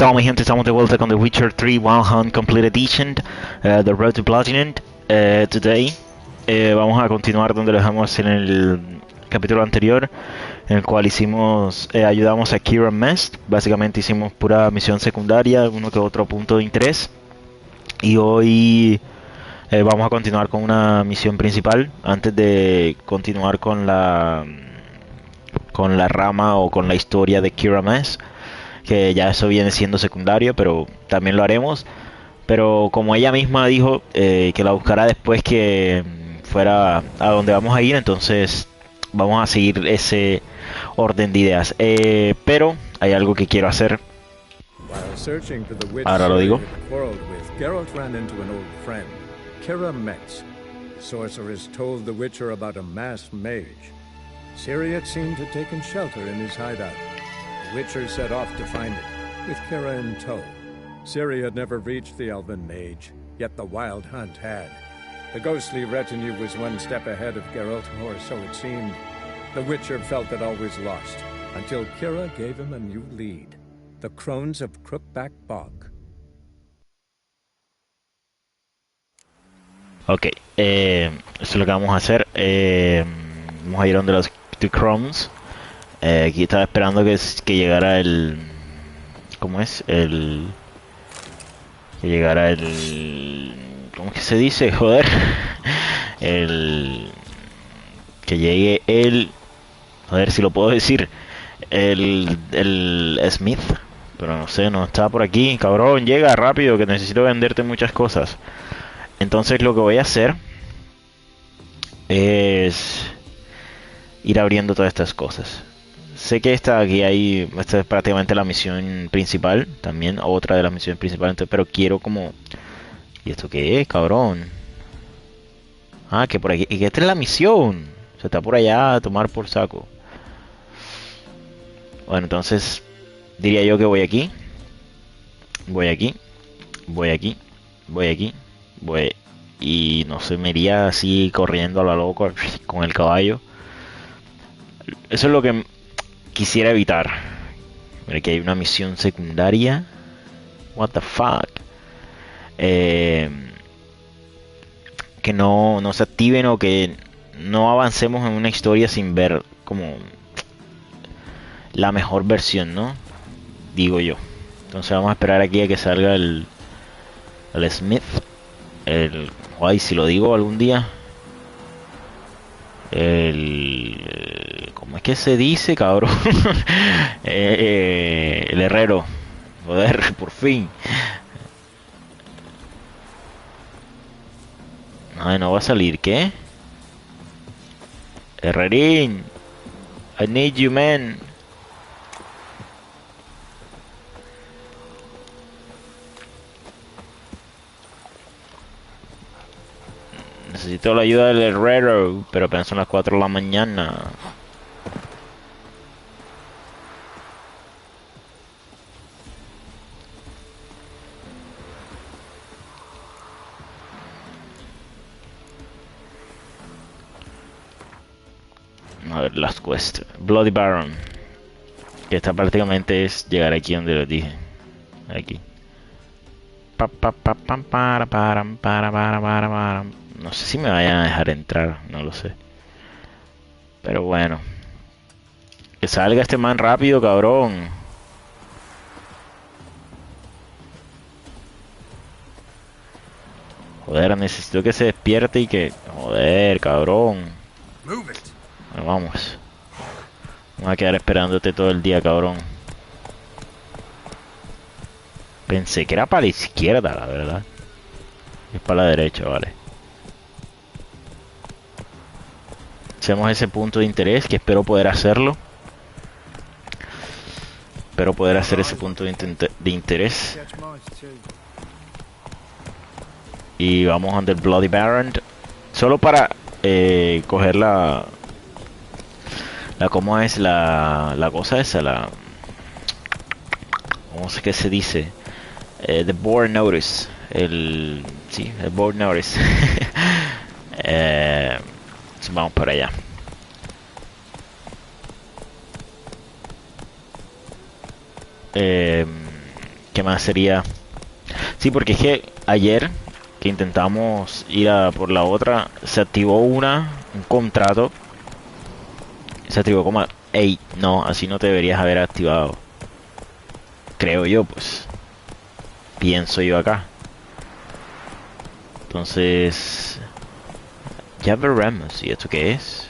estamos, mi gente? Estamos de vuelta con The Witcher 3 Wild Hunt Complete Edition, The Road to Platinum. Today vamos a continuar donde lo dejamos en el capítulo anterior, en el cual ayudamos a Kieran Mest. Básicamente hicimos pura misión secundaria, uno que otro punto de interés. Y hoy vamos a continuar con una misión principal, antes de continuar con la rama o con la historia de Kieran Mest, que ya eso viene siendo secundario, pero también lo haremos. Pero como ella misma dijo que la buscará después que fuera a donde vamos a ir, entonces vamos a seguir ese orden de ideas. Pero hay algo que quiero hacer. Ahora lo digo. Geralt ran into an old friend, Kira Metz. The sorceress told the Witcher about a masked mage. Ciri had seemed to have taken shelter in his hideout. The Witcher set off to find it, with Kira in tow. Ciri had never reached the elven mage, yet the Wild Hunt had. The ghostly retinue was one step ahead of Geralt, or so it seemed. The Witcher felt that all was lost, until Kira gave him a new lead. The Crones of Crookback Bog. Ok, eso es lo que vamos a hacer. Vamos a ir donde los The Crones. Aquí estaba esperando que llegara el... ¿Cómo es? Que llegara el... ¿Cómo es que se dice? Joder. Que llegue el... Joder, si lo puedo decir. El Smith. Pero no sé, no está por aquí. Cabrón, llega rápido, que necesito venderte muchas cosas. Entonces lo que voy a hacer es ir abriendo todas estas cosas. Sé que esta es prácticamente la misión principal, también otra de las misiones principales, pero quiero como... ¿Y esto qué es, cabrón? Ah, que por aquí... Y que esta es la misión. Se está por allá a tomar por saco. Bueno, entonces diría yo que voy aquí. Voy aquí. Voy aquí. Voy aquí. Y no sé, me iría así corriendo a lo loco con el caballo. Eso es lo que quisiera evitar. Mira que hay una misión secundaria. What the fuck. Que no se activen o que no avancemos en una historia sin ver como la mejor versión, ¿no? Digo yo. Entonces vamos a esperar aquí a que salga el Smith. Guay, si lo digo algún día. ¿Cómo es que se dice, cabrón? El herrero. Joder, por fin. Ay, no va a salir, ¿qué? Herrerín. I need you, man. Necesito la ayuda del herrero, pero apenas son las 4 de la mañana. A ver, last quest. Bloody Baron. Que esta prácticamente es llegar aquí donde les dije. Aquí. No sé si me vayan a dejar entrar, no lo sé. Pero bueno. Que salga este man rápido, cabrón. Joder, necesito que se despierte y que... Joder, cabrón. Bueno, vamos. Vamos a quedar esperándote todo el día, cabrón. Pensé que era para la izquierda, la verdad. Es para la derecha, vale. Hacemos ese punto de interés, que espero poder hacerlo. Espero poder hacer ese punto de interés. Y vamos on the Bloody Baron. Solo para coger ¿cómo es la cosa esa? ¿Cómo es que se dice? The board notice. El board notice. Vamos para allá. ¿Qué más sería? Sí, porque es que ayer que intentamos ir a por la otra, se activó un contrato. Se activó como... Ey, no, así no te deberías haber activado. Creo yo, pues. Pienso yo acá. Entonces... Ya veremos. ¿Y esto qué es?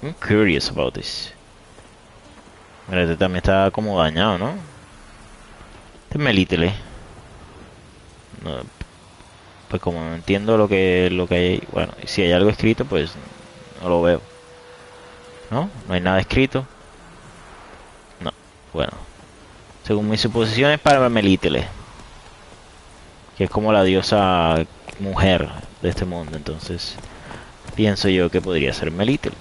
I'm curious about this. Mira, este también está como dañado, ¿no? Este es Melítele. No, pues como no entiendo lo que hay... Bueno, si hay algo escrito, pues no lo veo. ¿No? No hay nada escrito. No. Bueno. Según mis suposiciones, para Melítele. Que es como la diosa mujer de este mundo. Entonces, pienso yo que podría ser Melítele.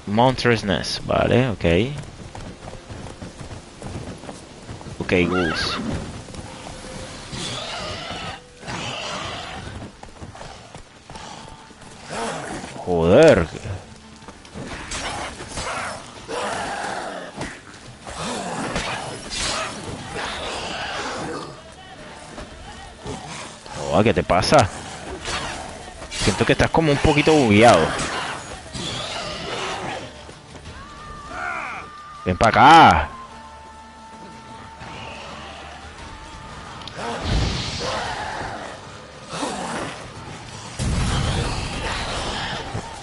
Monster's Nest, vale, ok. Ok, ghouls. Joder. Oh, ¿qué te pasa? Siento que estás como un poquito bugueado. Ven para acá.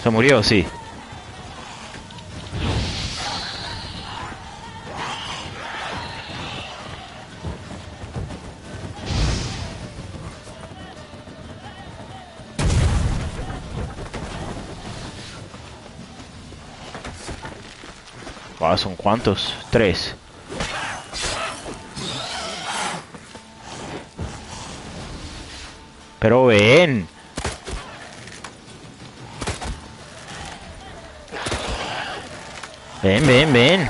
Se murió, sí. Ah, ¿son cuántos? 3. Pero ven. Ven, ven, ven.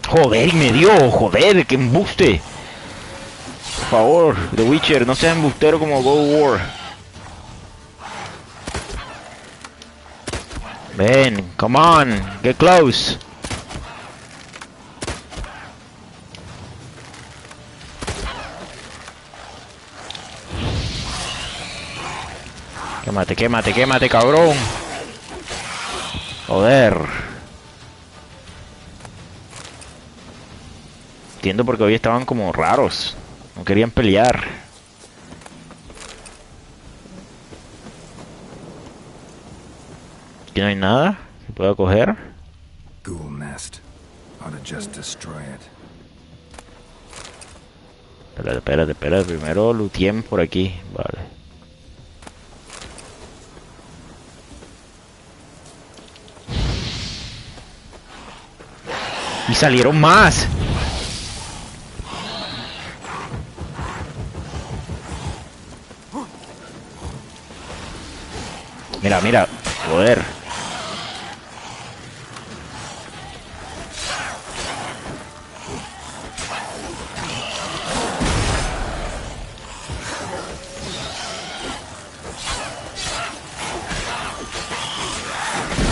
Joder, y me dio, joder, que embuste. Por favor, The Witcher, no seas embustero como God of War. Ven, come on, get close. Quémate, quémate, quémate, cabrón. Joder. Entiendo porque hoy estaban como raros. No querían pelear. Aquí no hay nada que pueda coger. Ghoul nest. Ought to just destroy it. Espérate, espérate, espérate. Primero lutien por aquí. Vale. Y salieron más. Mira, mira. Joder.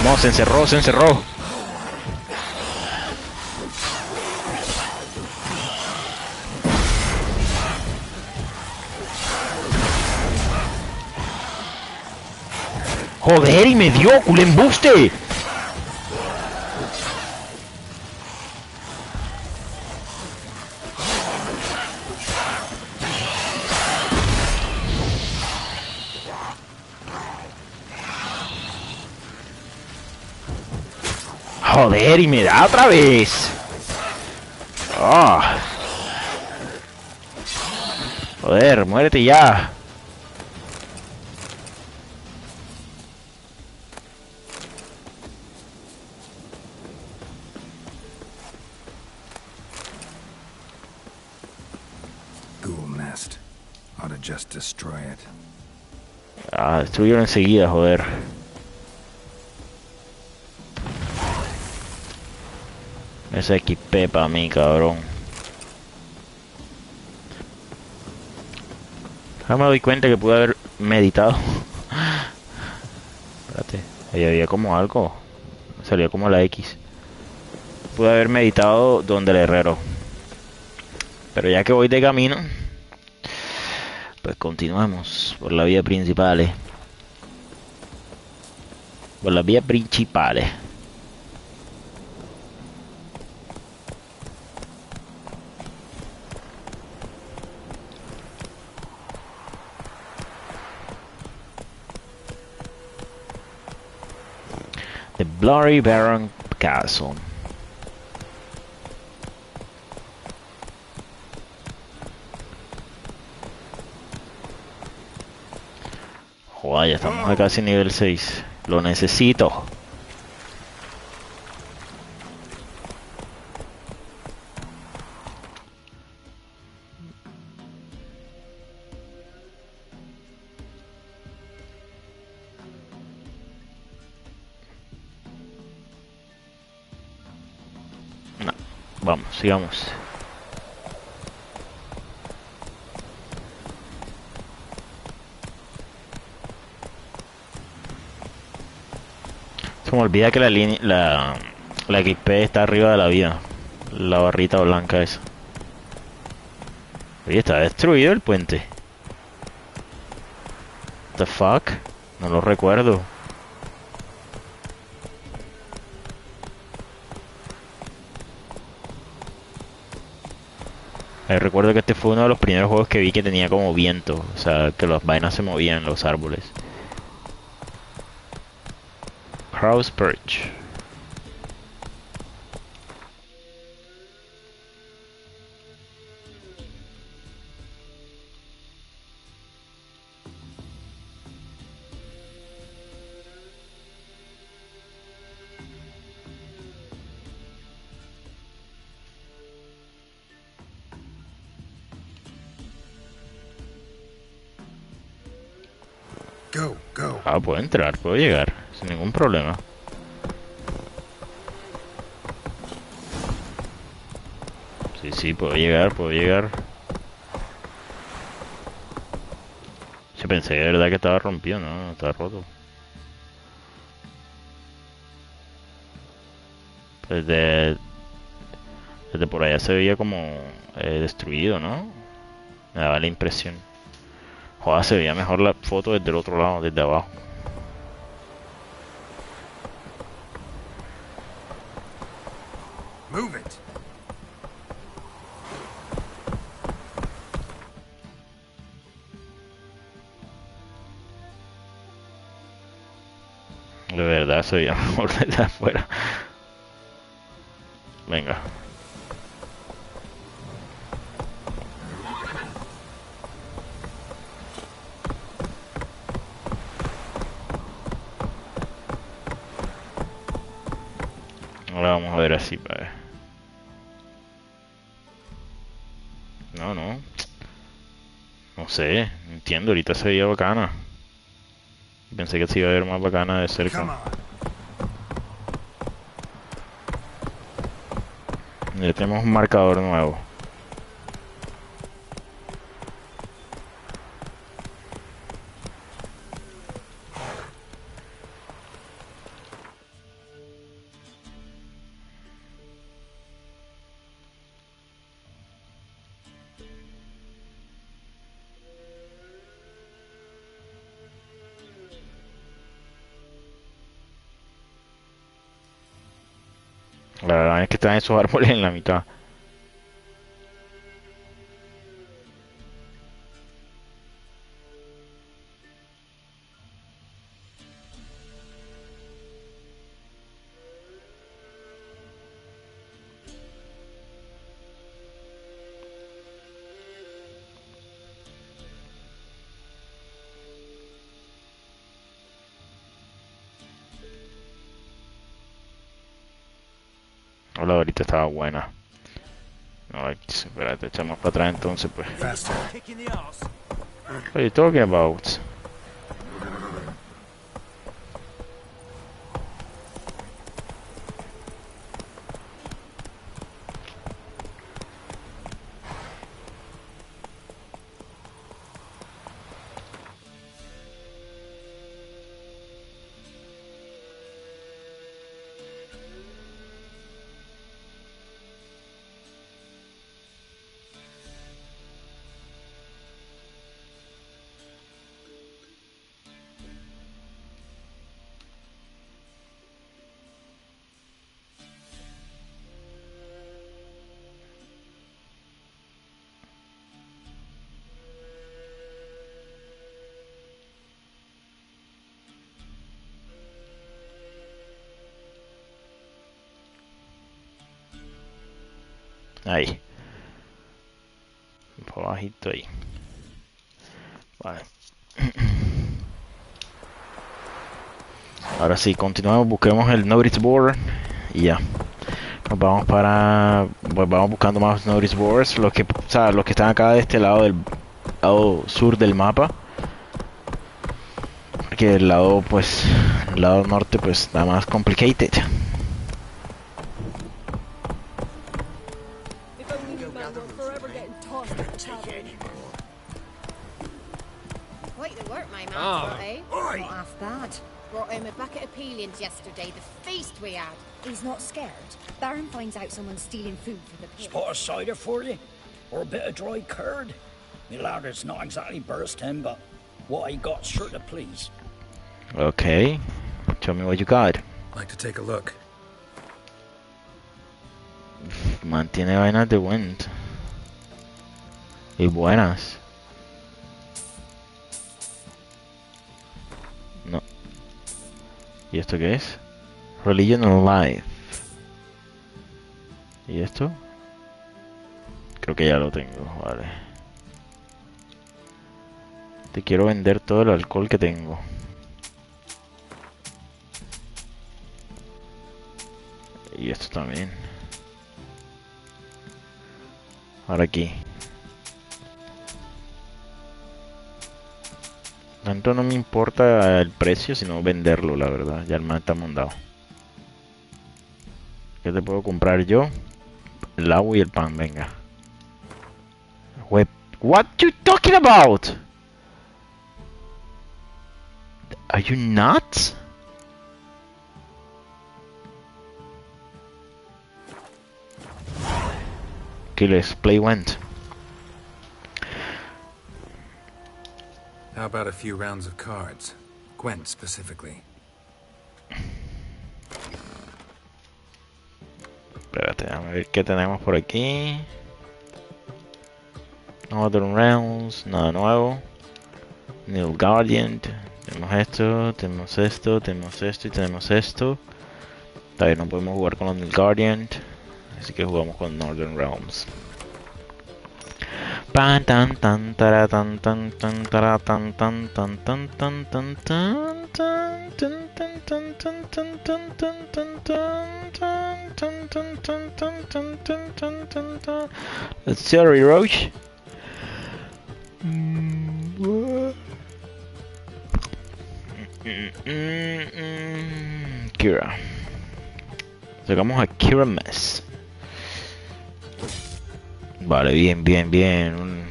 No, se encerró, se encerró. Joder, y me dio, culembuste. Joder, y me da otra vez. Ah. Joder, muérete ya. Ghoul nest. Ought to just destroy it. Ah, destruyeron enseguida, joder. Ese XP para mí, cabrón. Ahora me doy cuenta que pude haber meditado. Espérate, ahí había como algo. Salió como la X. Pude haber meditado donde el herrero. Pero ya que voy de camino, pues continuamos por la vía principal. Por las vías principales. The Bloody Baron Castle. Joder, ya estamos a casi nivel 6. Lo necesito. No, vamos, sigamos. Se me olvida que la XP está arriba de la vida. La barrita blanca esa. Oye, está destruido el puente. What the fuck? No lo recuerdo. Recuerdo que este fue uno de los primeros juegos que vi que tenía como viento. O sea, que las vainas se movían en los árboles. Crow's Perch. Go, go. Ah, puedo entrar, puedo llegar, sin ningún problema. Sí, sí, puedo llegar, puedo llegar. Yo pensé de verdad que estaba rompido, no, estaba roto. Desde, desde por allá se veía como destruido, ¿no? Me daba la impresión. Joder, se veía mejor la foto desde el otro lado, desde abajo. Move it. De verdad se veía mejor desde afuera. Venga. Ahora vamos a ver así, para ver. No, no. No sé, no entiendo, ahorita se veía bacana. Pensé que se iba a ver más bacana de Come cerca. on. Ya tenemos un marcador nuevo. La verdad es que están esos árboles en la mitad. Hola, ahorita estaba buena. No, espérate, echamos para atrás entonces, pues. Faster. What are you talking about? Ahí. Por bajito ahí. Vale. Ahora sí, continuamos, busquemos el notice board y ya. Nos vamos para... Pues vamos buscando más notice boards, los que, o sea, los que están acá de este lado del lado sur del mapa. Porque el lado, pues, el lado norte, pues, está más complicated. Quite the work my man's got, eh? Not half bad. Brought home a bucket of peelings yesterday, the feast we had. He's not scared. Baron finds out someone's stealing food for the pig. Spot a cider for you? Or a bit of dry curd? Me lad, it's not exactly burst him, but what he got's sure to please. Okay. Tell me what you got. Like to take a look. Mantiene vainas de wind. Y buenas. No. ¿Y esto qué es? Religion and Life. ¿Y esto? Creo que ya lo tengo, vale. Te quiero vender todo el alcohol que tengo. Y esto también. Ahora aquí. Tanto no me importa el precio, sino venderlo, la verdad. Ya el man está mandado. ¿Qué te puedo comprar yo? El agua y el pan, venga. What you talking about? Are you nuts? Okay, let's play went. How about a few rounds of cards? Gwent specifically. Espérate, déjame ver qué tenemos por aquí. Northern Realms, nada nuevo. New Guardian, tenemos esto, tenemos esto, tenemos esto y tenemos esto. Todavía no podemos jugar con los New Guardian, así que jugamos con Northern Realms. Pan tan tan tara tan tan tan tara tan tan tan tan tan tan tan tan tan tan tan tan tan tan tan tan tan tan. Sorry, Roach. Kira. Sacamos a Kira Mess. Vale, bien, bien, bien.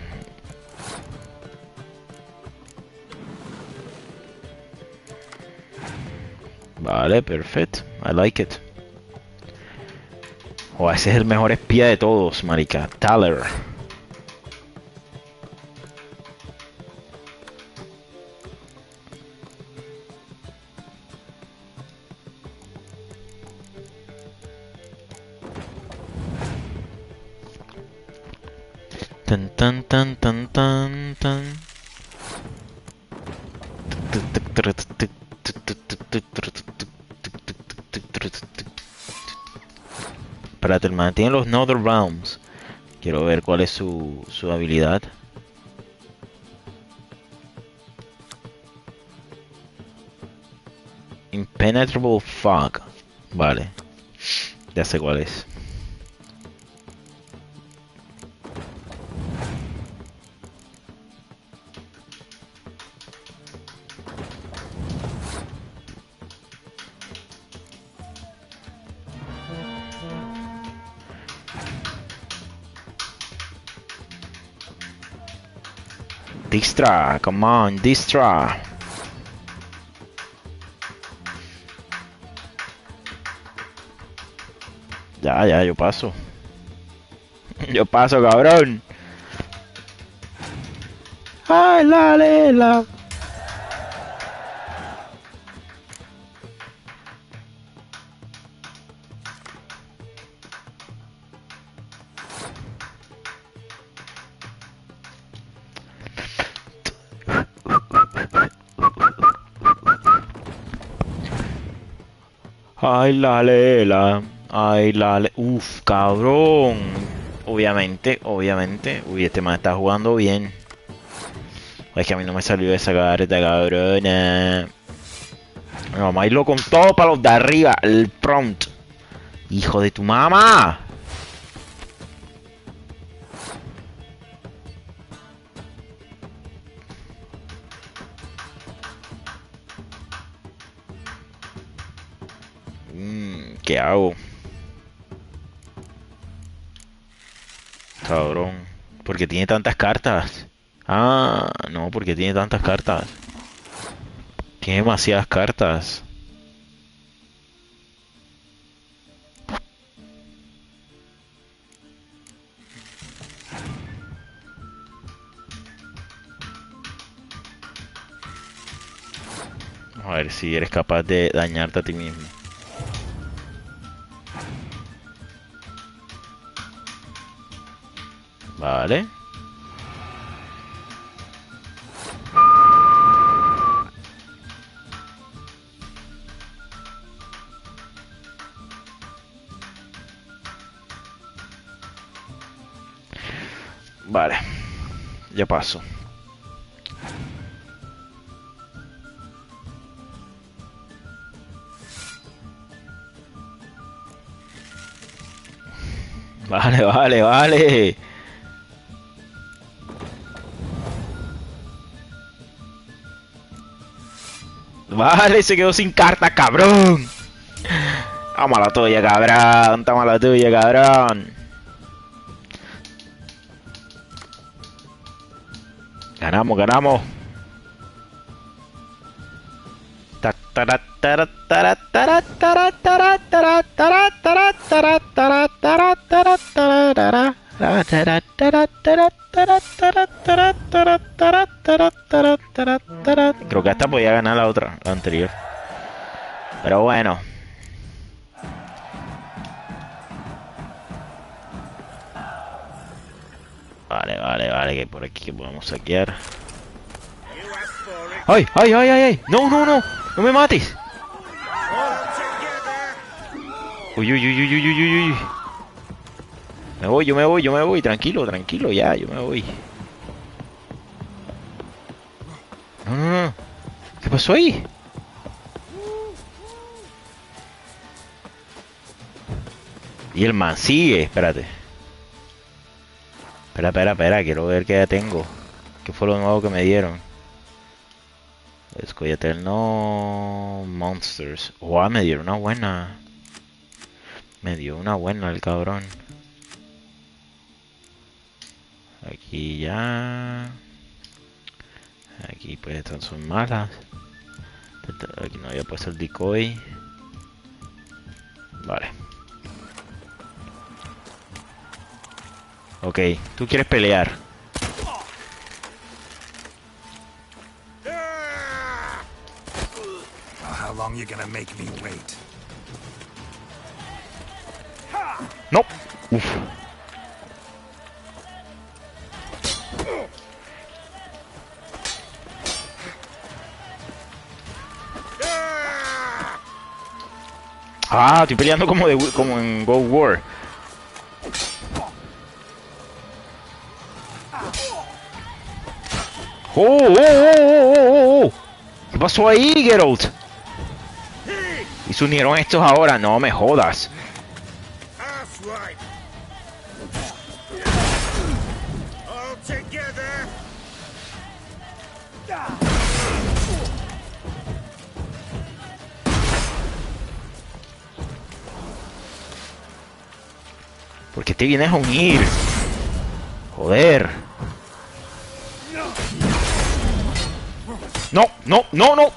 Vale, perfecto. I like it. Oh, ese es el mejor espía de todos, marica. Tyler. Tan tan tan tan tan tan. Espérate, el man tiene los Northern Realms. Quiero ver cuál es su habilidad. Impenetrable Fog. Vale. Ya sé cuál es. Distra, come on, Distra. Ya, yo paso. Yo paso, cabrón. Ay, la lela. Ay, la lela. Ay, la le... Uf, cabrón. Obviamente, obviamente. Uy, este man está jugando bien. Es que a mí no me salió esa carta, cabrona. Vamos a irlo con todo para los de arriba. El prompt. Hijo de tu mamá. ¿Qué hago? Cabrón. ¿Por qué tiene tantas cartas? Ah, no, porque tiene tantas cartas. Tiene demasiadas cartas. A ver si eres capaz de dañarte a ti mismo. Vale. Vale. Ya paso. Vale, vale, vale. Vale, se quedó sin carta, cabrón. Toma la tuya, cabrón. Toma la tuya, cabrón. Ganamos, ganamos. Creo que hasta podía ganar la otra, la anterior. Pero bueno. Vale, vale, vale, que por aquí que podemos saquear. ¡Ay, ay, ay, ay, ay! ¡No, no, no! ¡No me mates! Uy, uy, uy, uy, uy, uy, uy. Me voy, yo me voy, yo me voy. Tranquilo, tranquilo, ya, yo me voy. No, no, no. ¿Qué pasó ahí? Y el man sigue, espérate. Espera, espera, espera, quiero ver qué ya tengo. ¿Qué fue lo nuevo que me dieron? Escóllate el no... Monsters. Oh, me dieron una buena. Me dio una buena el cabrón. Aquí ya. Aquí pues estas son malas. Aquí no había puesto el decoy. Vale. Ok, tú quieres pelear. How long you gonna make me wait? No. Uf. Ah, estoy peleando como en Go War. ¡Oh, oh, oh, oh, oh, oh! ¿Qué pasó ahí, Geralt? ¿Y se unieron estos ahora? No me jodas. ¿Por qué te vienes a unir? Joder. No, no, no, no.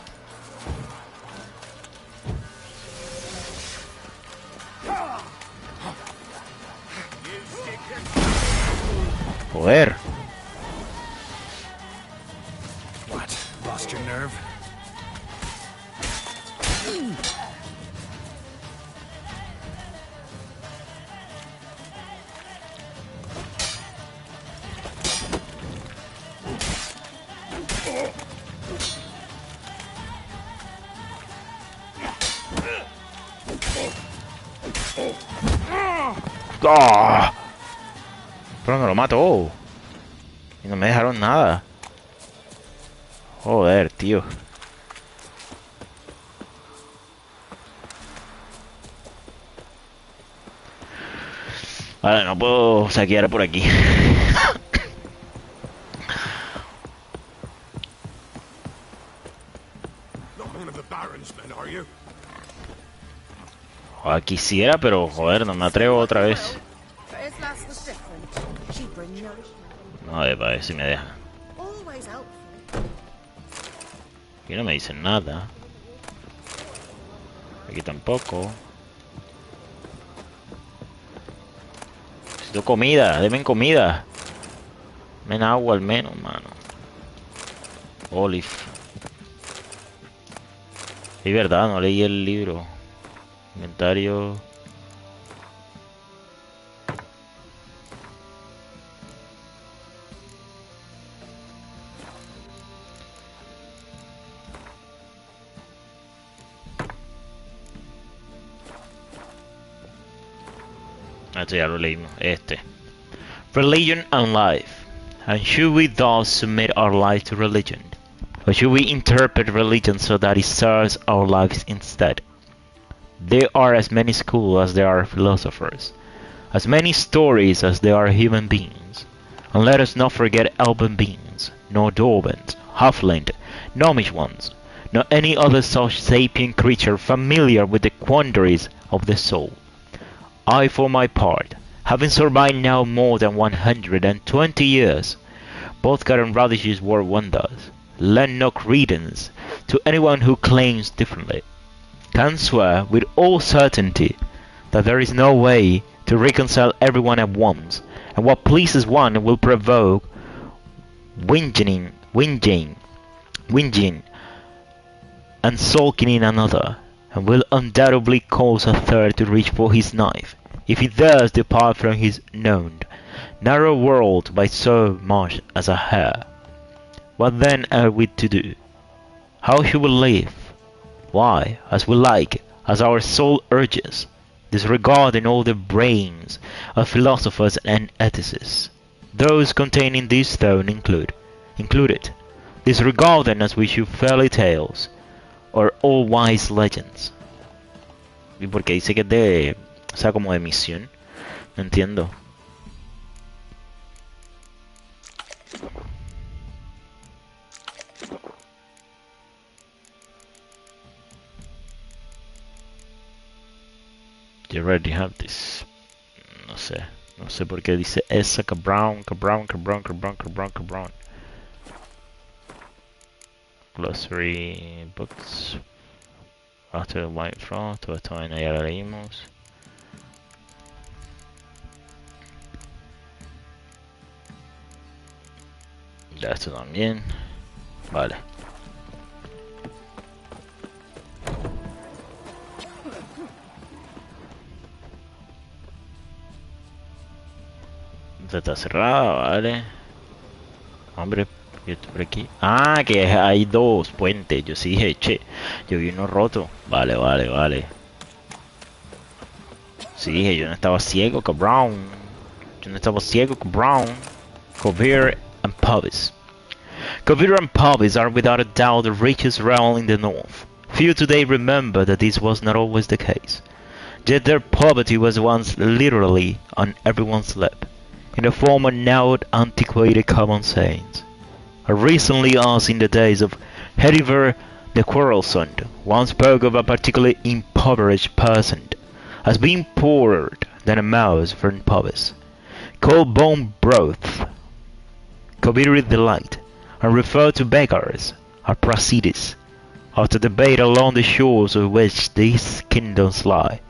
Joder. What? Lost your nerve? Ah. Pero me lo mató. Y no me dejaron nada. Joder, tío. Vale, no puedo saquear por aquí. Joder, quisiera, pero joder, no me atrevo otra vez. No, para ver si me deja. Aquí no me dicen nada. Aquí tampoco. Necesito comida, denme comida. Denme agua al menos, mano. Olive. Es verdad, no leí el libro. Inventario. Esto ya lo leímos. Religion and life. And should we thus submit our life to religion? Or should we interpret religion so that it serves our lives instead? There are as many schools as there are philosophers, as many stories as there are human beings. And let us not forget elven beings, nor dwarves, halfling, gnomish ones, nor any other such sapient creature familiar with the quandaries of the soul. I, for my part, having survived now more than 120 years, both God and Radish's world wonders, lend no credence to anyone who claims differently, can swear with all certainty that there is no way to reconcile everyone at once, and what pleases one will provoke whinging, and sulking in another, and will undoubtedly cause a third to reach for his knife, if he dares depart from his known, narrow world by so much as a hair. What then are we to do? How should we live? Why, as we like, as our soul urges, disregarding all the brains of philosophers and ethicists. Those containing this stone included, disregarding as we should fairy tales, or all wise legends. ¿Y por qué dice que es de, o sea, como de misión? No entiendo. You already have this. No sé por qué dice esa cabrón. Glossary books. After the White Frost, todo esto ya lo leímos. Ya esto también. Vale. Está cerrada, vale. Hombre, yo estoy por aquí. Ah, que hay dos puentes. Yo sí dije, che, yo vi uno roto. Vale. Sí dije, yo no estaba ciego, cabrón. Kovir and Pubis. Kovir and Pubis are without a doubt the richest realm in the north. Few today remember that this was not always the case. Yet their poverty was once literally on everyone's lip, in the form of now antiquated common sayings. Recently, as in the days of Heriver the Quarrelsome, one spoke of a particularly impoverished person as being poorer than a mouse from Pubis, called bone broth, Koviri delight, and referred to beggars as Prasidis, after the debate along the shores of which these kingdoms lie.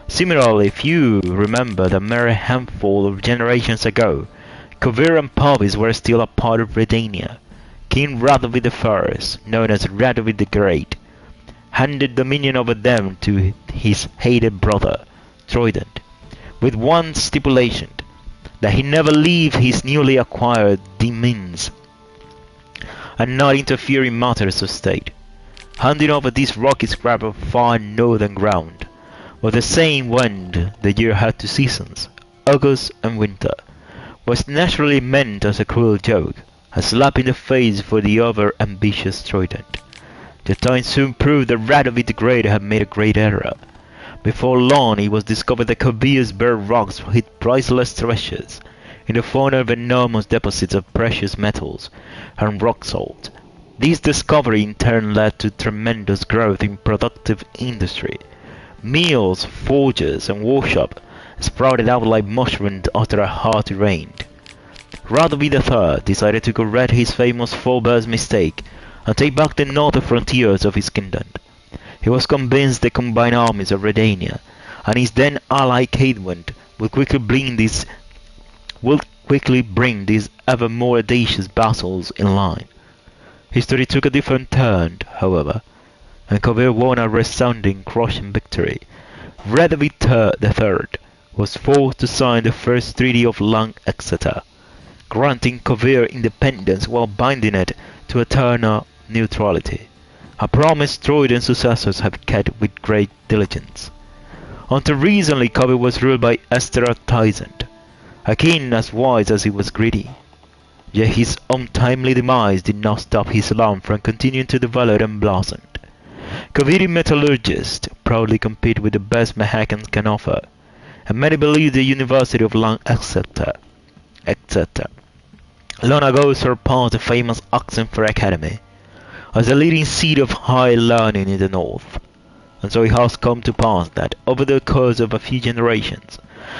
Similarly, few remember that mere handful of generations ago, Kovir and Pubis were still a part of Redania. King Radovid I, known as Radovid the Great, handed dominion over them to his hated brother, Troident, with one stipulation, that he never leave his newly acquired demesnes, and not interfere in matters of state, handing over this rocky scrap of far northern ground. But the same went the year had 2 seasons, August and winter, was naturally meant as a cruel joke, a slap in the face for the over-ambitious Troident. The time soon proved that Radovid the Great had made a great error. Before long it was discovered that Kovir's bare rocks hid priceless treasures in the form of enormous deposits of precious metals and rock salt. This discovery in turn led to tremendous growth in productive industry. Mills, forges, and workshops sprouted out like mushrooms after a hearty rain. Radovid III decided to correct his famous forebear's mistake and take back the northern frontiers of his kingdom. He was convinced the combined armies of Redania and his then ally Cadwent would quickly bring these ever more audacious vassals in line. History took a different turn, however, and Kovir won a resounding, crushing victory. Radovid III was forced to sign the first Treaty of Lang Exeter, granting Kovir independence while binding it to eternal neutrality, a promise Troiden's successors have kept with great diligence. Until recently, Kovir was ruled by Esther Tysant, a king as wise as he was greedy. Yet his untimely demise did not stop his land from continuing to develop and blossom. Koviri metallurgists proudly compete with the best Mahakans can offer, and many believe the University of Lang etc. long ago surpassed the famous Oxenford Academy as the leading seat of high learning in the north. And so it has come to pass that over the course of a few generations,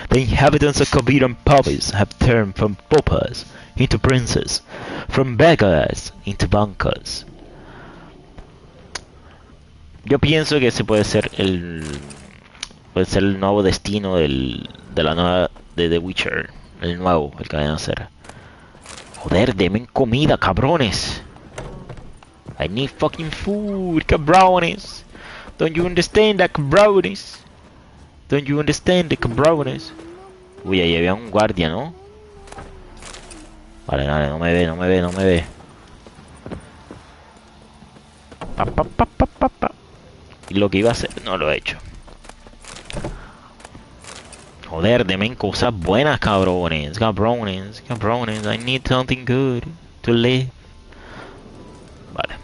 the inhabitants of Koviran province have turned from paupers into princes, from beggars into bankers. Yo pienso que ese puede ser el nuevo destino de la nueva de The Witcher, el que vayan a hacer. Joder, denme comida, cabrones. I need fucking food, cabrones. Don't you understand that, cabrones? Don't you understand the cabrones? Uy, ahí había un guardia, ¿no? Vale, vale, no me ve. Y lo que iba a hacer, no lo he hecho. Joder, denme cosas buenas, cabrones. I need something good to live. Vale.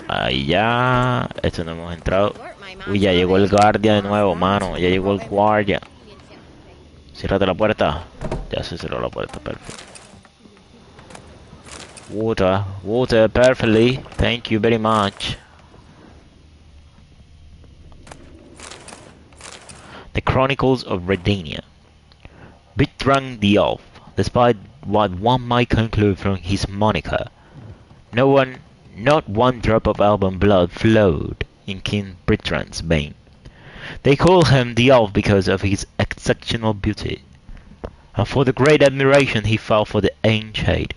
Ahí ya. Esto no hemos entrado. Uy, ya llegó el guardia de nuevo, mano. Ya llegó el guardia. Cierrate la puerta. Ya se cerró la puerta, perfecto. Water, perfectly. Thank you very much. The Chronicles of Redania. Bitrang the Elf, despite what one might conclude from his moniker, not one drop of elven blood flowed in King Bitrang's vein. They call him the Elf because of his exceptional beauty, and for the great admiration he felt for the ancient.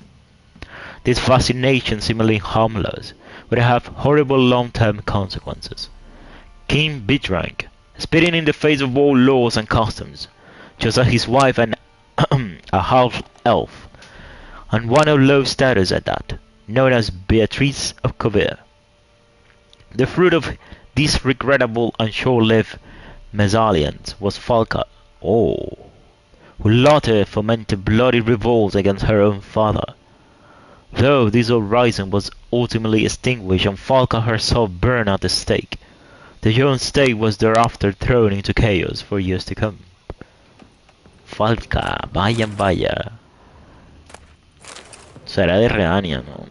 This fascination, seemingly harmless, would have horrible long-term consequences. King Bitrang, spitting in the face of all laws and customs, chose as his wife a half-elf, and one of low status at that, known as Beatrice of Kovir. The fruit of this regrettable and short-lived mesalliance was Falca, who later fomented bloody revolts against her own father. Though this uprising was ultimately extinguished and Falca herself burned at the stake, the young state was thereafter thrown into chaos for years to come. Falca, vaya. Será de Redania, no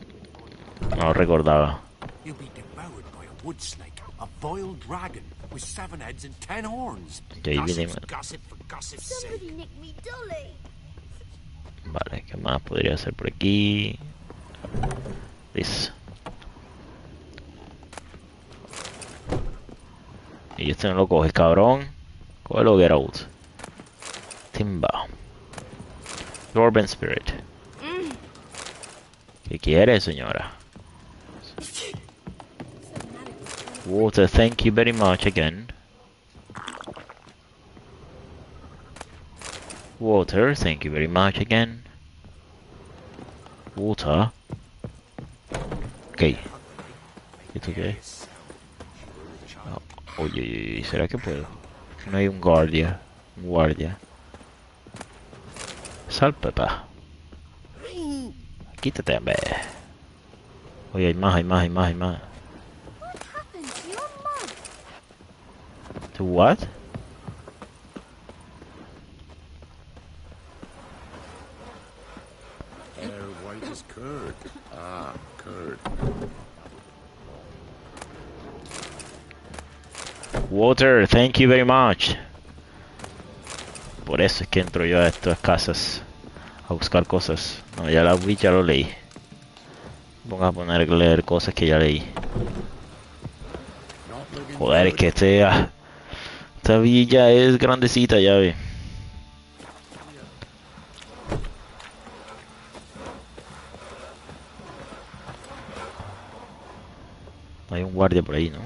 lo recordaba. You'll be devoured by a wood snake, a vile dragon with 7 heads and 10 horns. Gossip for gossip's sake. Somebody nicked me dolly. Vale, ¿qué más podría hacer por aquí? This. Y este no lo coge, cabrón. Cógelo, get out. Timba. Dwarven Spirit. ¿Qué quiere, señora? Water, thank you very much again. Water, thank you very much again. Water. Ok. ¿Esto qué es? Oh, oye, ¿será que puedo? No hay un guardia. pasar, papá. Quítate, hombre. Oye, hay más, hay más, hay más, hay más. What happened to your mug? ¿To what? Hair white as curd. Ah, curd. Water, thank you very much. Por eso es que entro yo a estas casas a buscar cosas. No, ya la Wii ya lo leí. Pongo a poner a leer cosas que ya leí. Joder, es que esta villa es grandecita, ya ve. Hay un guardia por ahí, ¿no?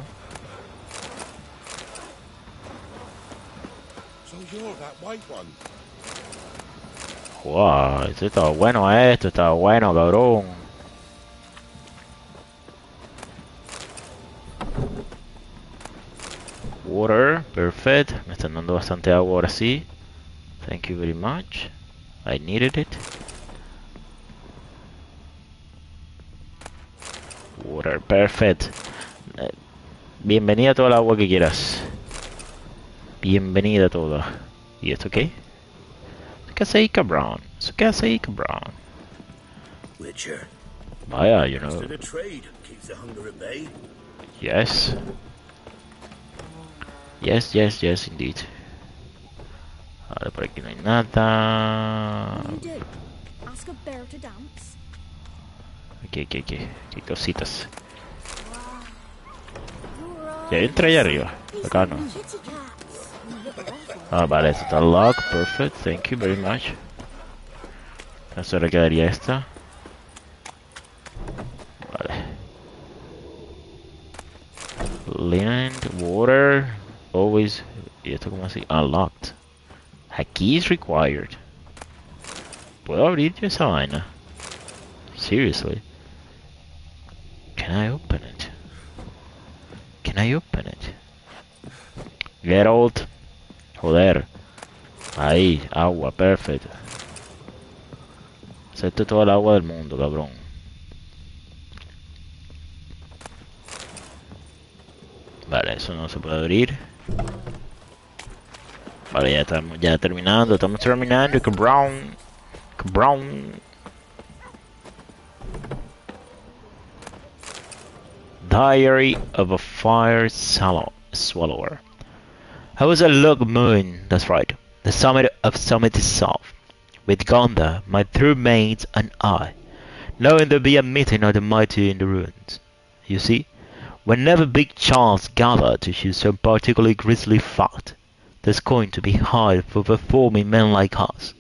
Wow, esto está bueno, esto está bueno, cabrón. Water, perfect. Me están dando bastante agua ahora sí. Thank you very much. I needed it. Water, perfect. Bienvenida a toda el agua que quieras. Bienvenida toda. ¿Y esto qué? ¿Qué hace ahí, cabrón? ¿Qué hace ahí, cabrón? Witcher. Vaya, you know. The trade keeps the hunger at bay. Yes. Yes, yes, yes, indeed. Ahora por aquí no hay nada. What do you do? Ask a bear to dance? Aquí, qué cositas. Ya entra allá arriba. Acá no. Kitty cats. You look awful. Ah, vale, esto está lock. Perfect, thank you very much. Entonces ahora quedaría esta. Vale. Linen, water, always. ¿Y esto cómo así? Unlocked. A key is required. ¿Puedo abrir yo esa vaina? Seriously? Can I open it? Can I open it? Geralt. Joder. Ahí, agua, perfect. Acepto todo el agua del mundo, cabrón. Vale, eso no se puede abrir. Vale, ya estamos terminando, cabrón. Cabrón. Diary of a Fire Swallower. I was at Lug Moon, that's right, the summit of Summit itself, with Gonda, my true mates, and I, knowing there'd be a meeting of the mighty in the ruins. You see, whenever big Charles gather to choose some particularly grisly fact, there's going to be high for performing men like us.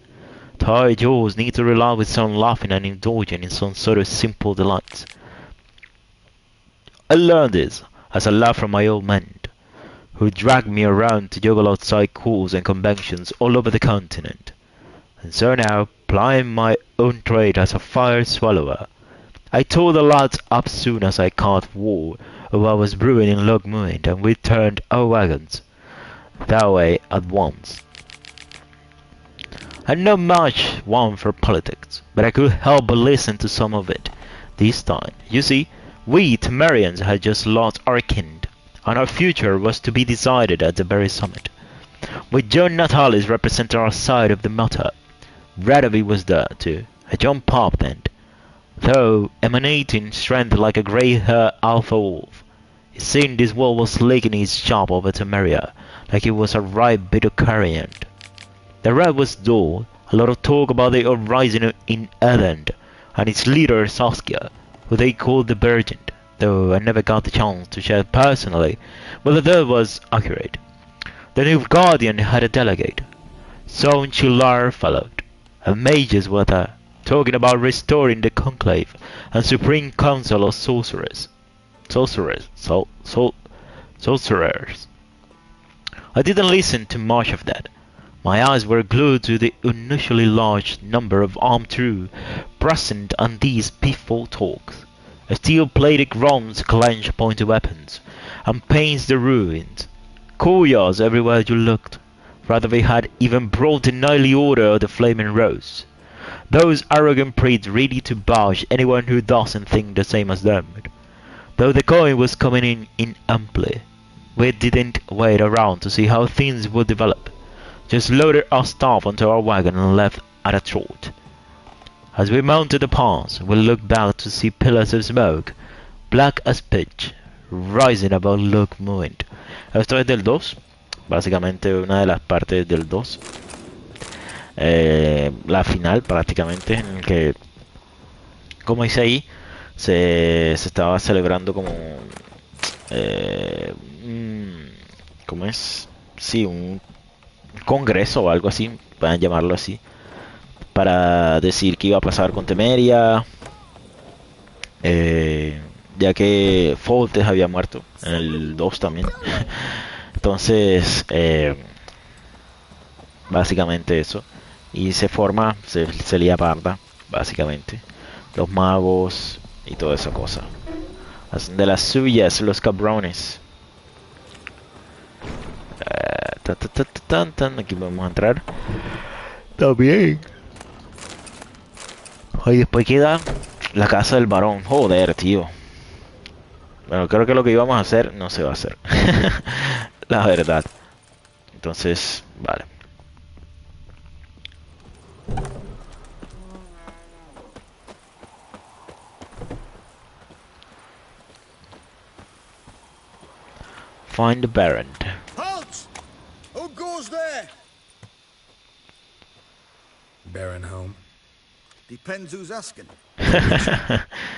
Tired jaws need to rely with some laughing and indulging in some sort of simple delights. I learned this as I laughed from my old man, who dragged me around to juggle outside calls and conventions all over the continent. And so now, plying my own trade as a fire swallower, I told the lads up soon as I caught word of what was brewing in Lugmuir, and we turned our wagons that way at once. I'm not much one for politics, but I could help but listen to some of it this time. You see, we Temerians had just lost our king, and our future was to be decided at the very summit. With John Natalis representing our side of the matter, Radovi was there too, a young pup then, though emanating strength like a grey-haired alpha wolf. It seemed this wolf was licking his chop over Temeria, like it was a ripe bit of carrion. The ride was dull, a lot of talk about the uprising in Erland, and its leader Saskia, who they called the Virgin, though I never got the chance to check personally whether that was accurate. The new Guardian had a delegate. Son Chilar followed, and mages were there, talking about restoring the conclave and supreme council of sorcerers. Sorcerers. I didn't listen to much of that. My eyes were glued to the unusually large number of armed troops present on these peaceful talks. Steel-plated groms clenched pointed weapons, and paints the ruins. Courtyards everywhere you looked. Rather they had even brought the nightly order of the Flaming Rose. Those arrogant priests ready to bash anyone who doesn't think the same as them. Though the coin was coming in amply, we didn't wait around to see how things would develop. Just loaded our stuff onto our wagon and left at a trot. As we mounted the pass, we looked back to see pillars of smoke, black as pitch, rising above Look Point. Esto es del 2, básicamente una de las partes del 2. La final prácticamente, en el que, como dice ahí, se estaba celebrando como... ¿cómo es? Sí, un congreso o algo así, pueden llamarlo así, para decir qué iba a pasar con Temeria, ya que Foltest había muerto en el 2 también. Entonces, básicamente eso. Y se forma, se lía parda, básicamente. Los magos y toda esa cosa. Hacen de las suyas los cabrones. Aquí vamos a entrar. Está bien. Y después queda la casa del varón. Joder, tío. Bueno, creo que lo que íbamos a hacer no se va a hacer. La verdad. Entonces, vale. Find the Baron. Halt! Who goes there? Baron home? Depends who's asking.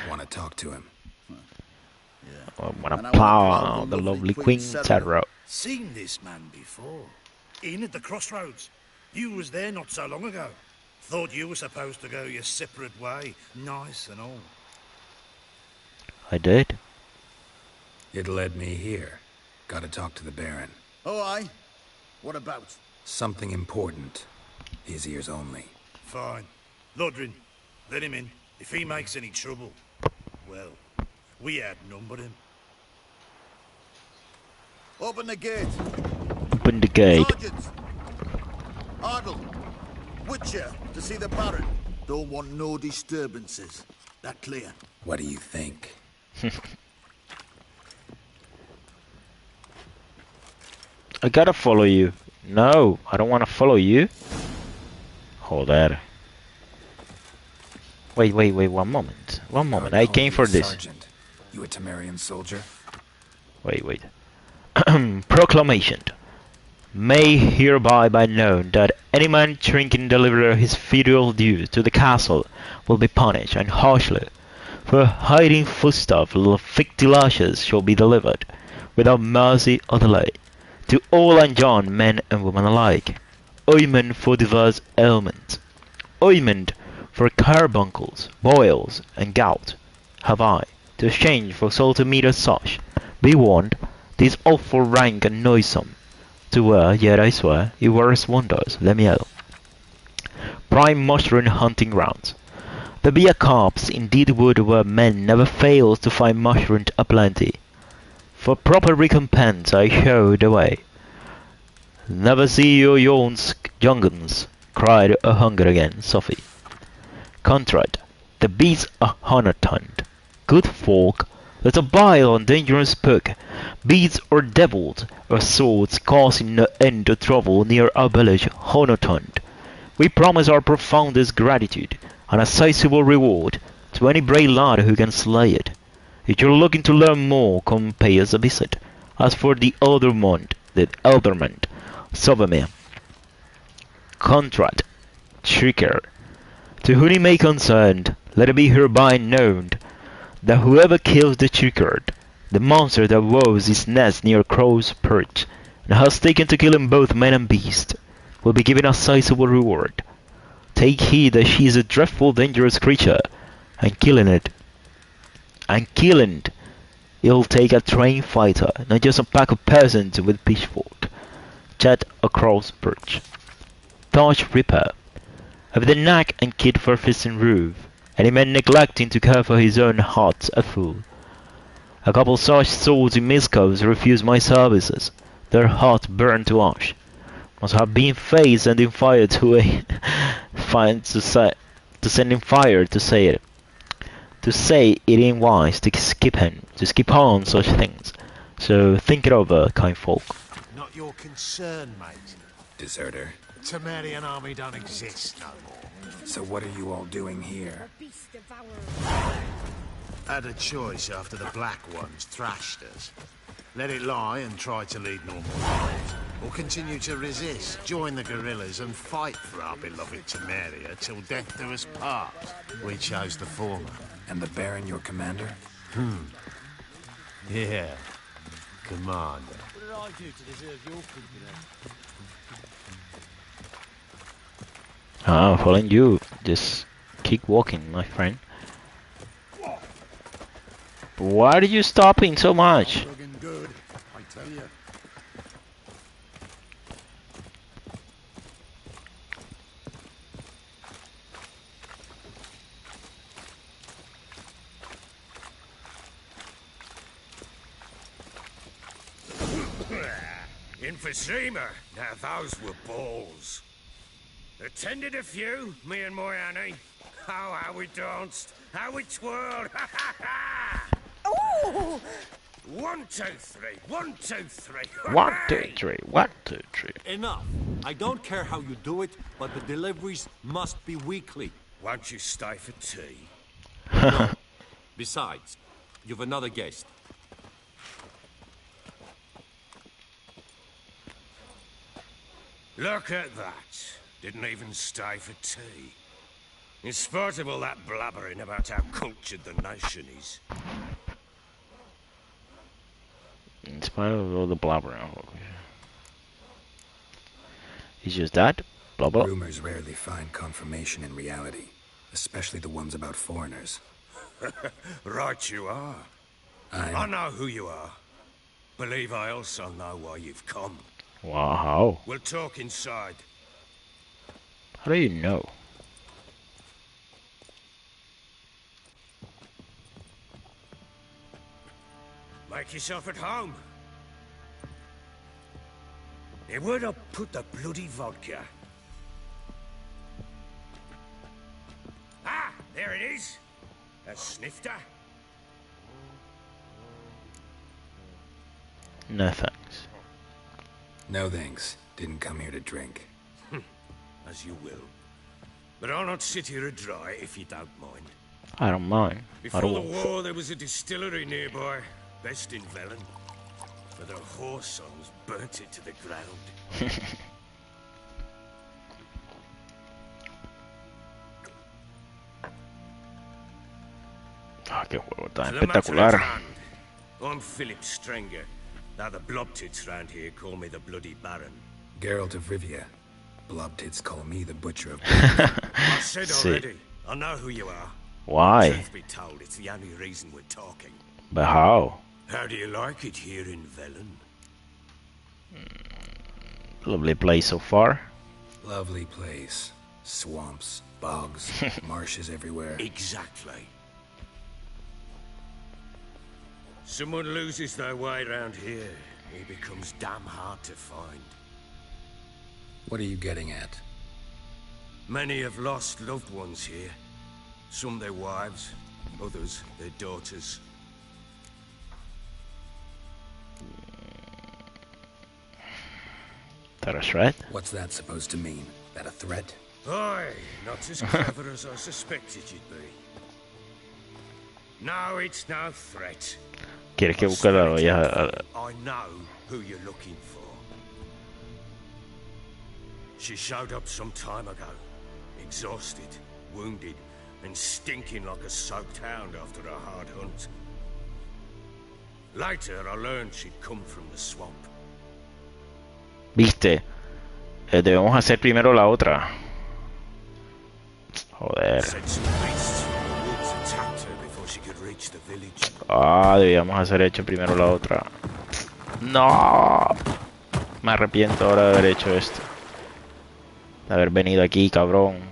Want to talk to him. Yeah. I wanna plow the lovely Queen Tarot. Seen this man before. In at the crossroads. You was there not so long ago. Thought you were supposed to go your separate way. Nice and all. I did. It led me here. Gotta talk to the Baron. Oh, aye? What about? Something important. His ears only. Fine. Lodrin, let him in. If he makes any trouble, well, we outnumbered him. Open the gate. Open the gate. Sergeant! Ardle! Witcher, to see the Baron. Don't want no disturbances. That clear? What do you think? I gotta follow you. No, I don't wanna follow you. Joder. Wait, one moment. One moment, I came for this. Sergeant. You a Temerian soldier? Wait. Proclamation. May hereby be known that any man drinking deliver his filial dues to the castle will be punished, and harshly. For hiding foodstuff, 50 lashes shall be delivered, without mercy or delay, to all unjoined men and women alike. Ointment for diverse ailments. Ointment for carbuncles, boils, and gout. Have I, to exchange for salted meat as such, be warned, this awful rank and noisome, to where, yet I swear, it works wonders, let me out. Prime mushroom hunting grounds. There be a copse indeed wood where men never fails to find mushrooms aplenty. For proper recompense I show the way. Never see your yawns, young'uns, cried a hunger again, Sophie. Contract, the beasts are honor-turned. Good folk, let a bile on dangerous spook, beasts or devils, or swords causing no end of trouble near our village, honor-turned. We promise our profoundest gratitude, and a sizable reward, to any brave lad who can slay it. If you're looking to learn more, come pay us a visit. As for the alderman, Sobermere. Contract, Tricker. To whom it may concern, let it be hereby known that whoever kills the Tricker, the monster that woves his nest near Crow's Perch, and has taken to killing both man and beast, will be given a sizable reward. Take heed that she is a dreadful dangerous creature, and killing it'll take a trained fighter, not just a pack of peasants with pitchfork. Chat across Perch. Dodge Ripper. Have the knack and kid for fist and roof, any man neglecting to care for his own heart's a fool. A couple such souls in miscoves refuse my services, their hearts burn to ash. Must have been faced and in fire to a fine to send him fire to say it. To say it ain't wise to skip on such things. So think it over, kind folk. Not your concern, mate. Deserter. The Temerian army don't exist no more. So what are you all doing here? Had a choice after the Black Ones thrashed us. Let it lie and try to lead normal lives. Or continue to resist, join the guerrillas and fight for our beloved Temeria till death do us part. We chose the former. And the Baron your commander? Yeah. Commander. What did I do to deserve your company? I'm following you. Just keep walking, my friend. Why are you stopping so much? Looking good, I tell you. Emphysema. Now those were balls. Attended a few, me and my Annie. Oh, how we danced, how we twirled. Oh! 1, 2, 3. 1, 2, 3. 1, 2, 3. 1, 2, 3. Enough. I don't care how you do it, but the deliveries must be weekly. Won't you stay for tea? No. Besides, you've another guest. Look at that. Didn't even stay for tea. In spite of all that blabbering about how cultured the nation is. In spite of all the blabber, it's just that blah blah. Rumors rarely find confirmation in reality, especially the ones about foreigners. Right you are. I know who you are. Believe I also know why you've come. Wow. We'll talk inside. How do you know? Make yourself at home. Here, where'd I put the bloody vodka? Ah, there it is. A snifter. No thanks. No thanks. Didn't come here to drink. As you will. But I'll not sit here and dry if you don't mind. I don't mind. Before the war, there was a distillery nearby, best in Velen. But the whore songs burnt it to the ground. Ah, qué juego tan To the matter at espectacular. hand, I'm Philip Strenger. Now the blobtits round here call me the Bloody Baron. Geralt of Rivia. Blobtits call me the Butcher of... I said already, I know who you are. Why? Truth be told, it's the only reason we're talking. But how? How do you like it here in Velen? Lovely place so far. Lovely place. Swamps, bogs, marshes everywhere. Exactly. Someone loses their way around here, he becomes damn hard to find. What are you getting at? Many have lost loved ones here. Some their wives, others their daughters. That a threat? What's that supposed to mean? That a threat? Aye, not as clever as I suspected you'd be. No, it's no threat. ¿Quieres que busque la vieja? I know who you're looking for. She showed up some time ago, exhausted, wounded, and stinking like a soaked hound after a hard hunt. Later, I learned she'd come from the swamp. Viste, debemos hacer primero la otra. Joder. Said some beasts from the woods attacked her before she could reach the village. Ah, debíamos hacer hecho primero la otra. No. Me arrepiento ahora de haber hecho esto. De haber venido aquí, cabrón.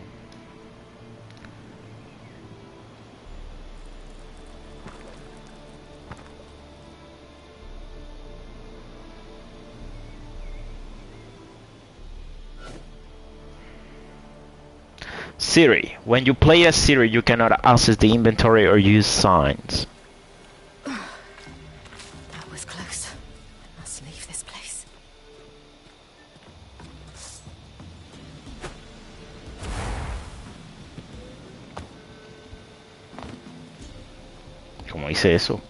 Siri. When you play as Siri, you cannot access the inventory or use signs. That was close. I must leave this place. ¿Cómo hice eso?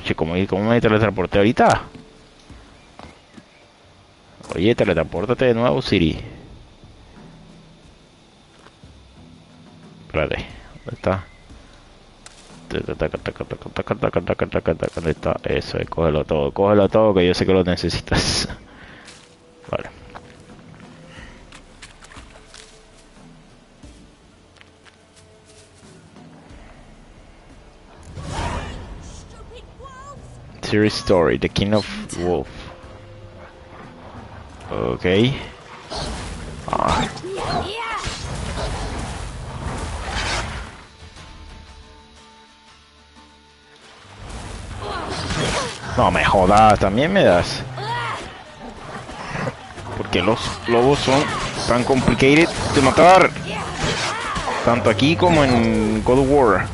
Che, ¿cómo me teletransporté ahorita? Oye, teletranspórtate de nuevo, Siri. Espérate, ¿dónde está? ¿Dónde está? Eso es, cógelo todo, que yo sé que lo necesitas. Vale. Series Story, The King of Wolf. Ok. Ah. No me jodas, también me das. Porque los lobos son tan complicated de matar. Tanto aquí como en God of War.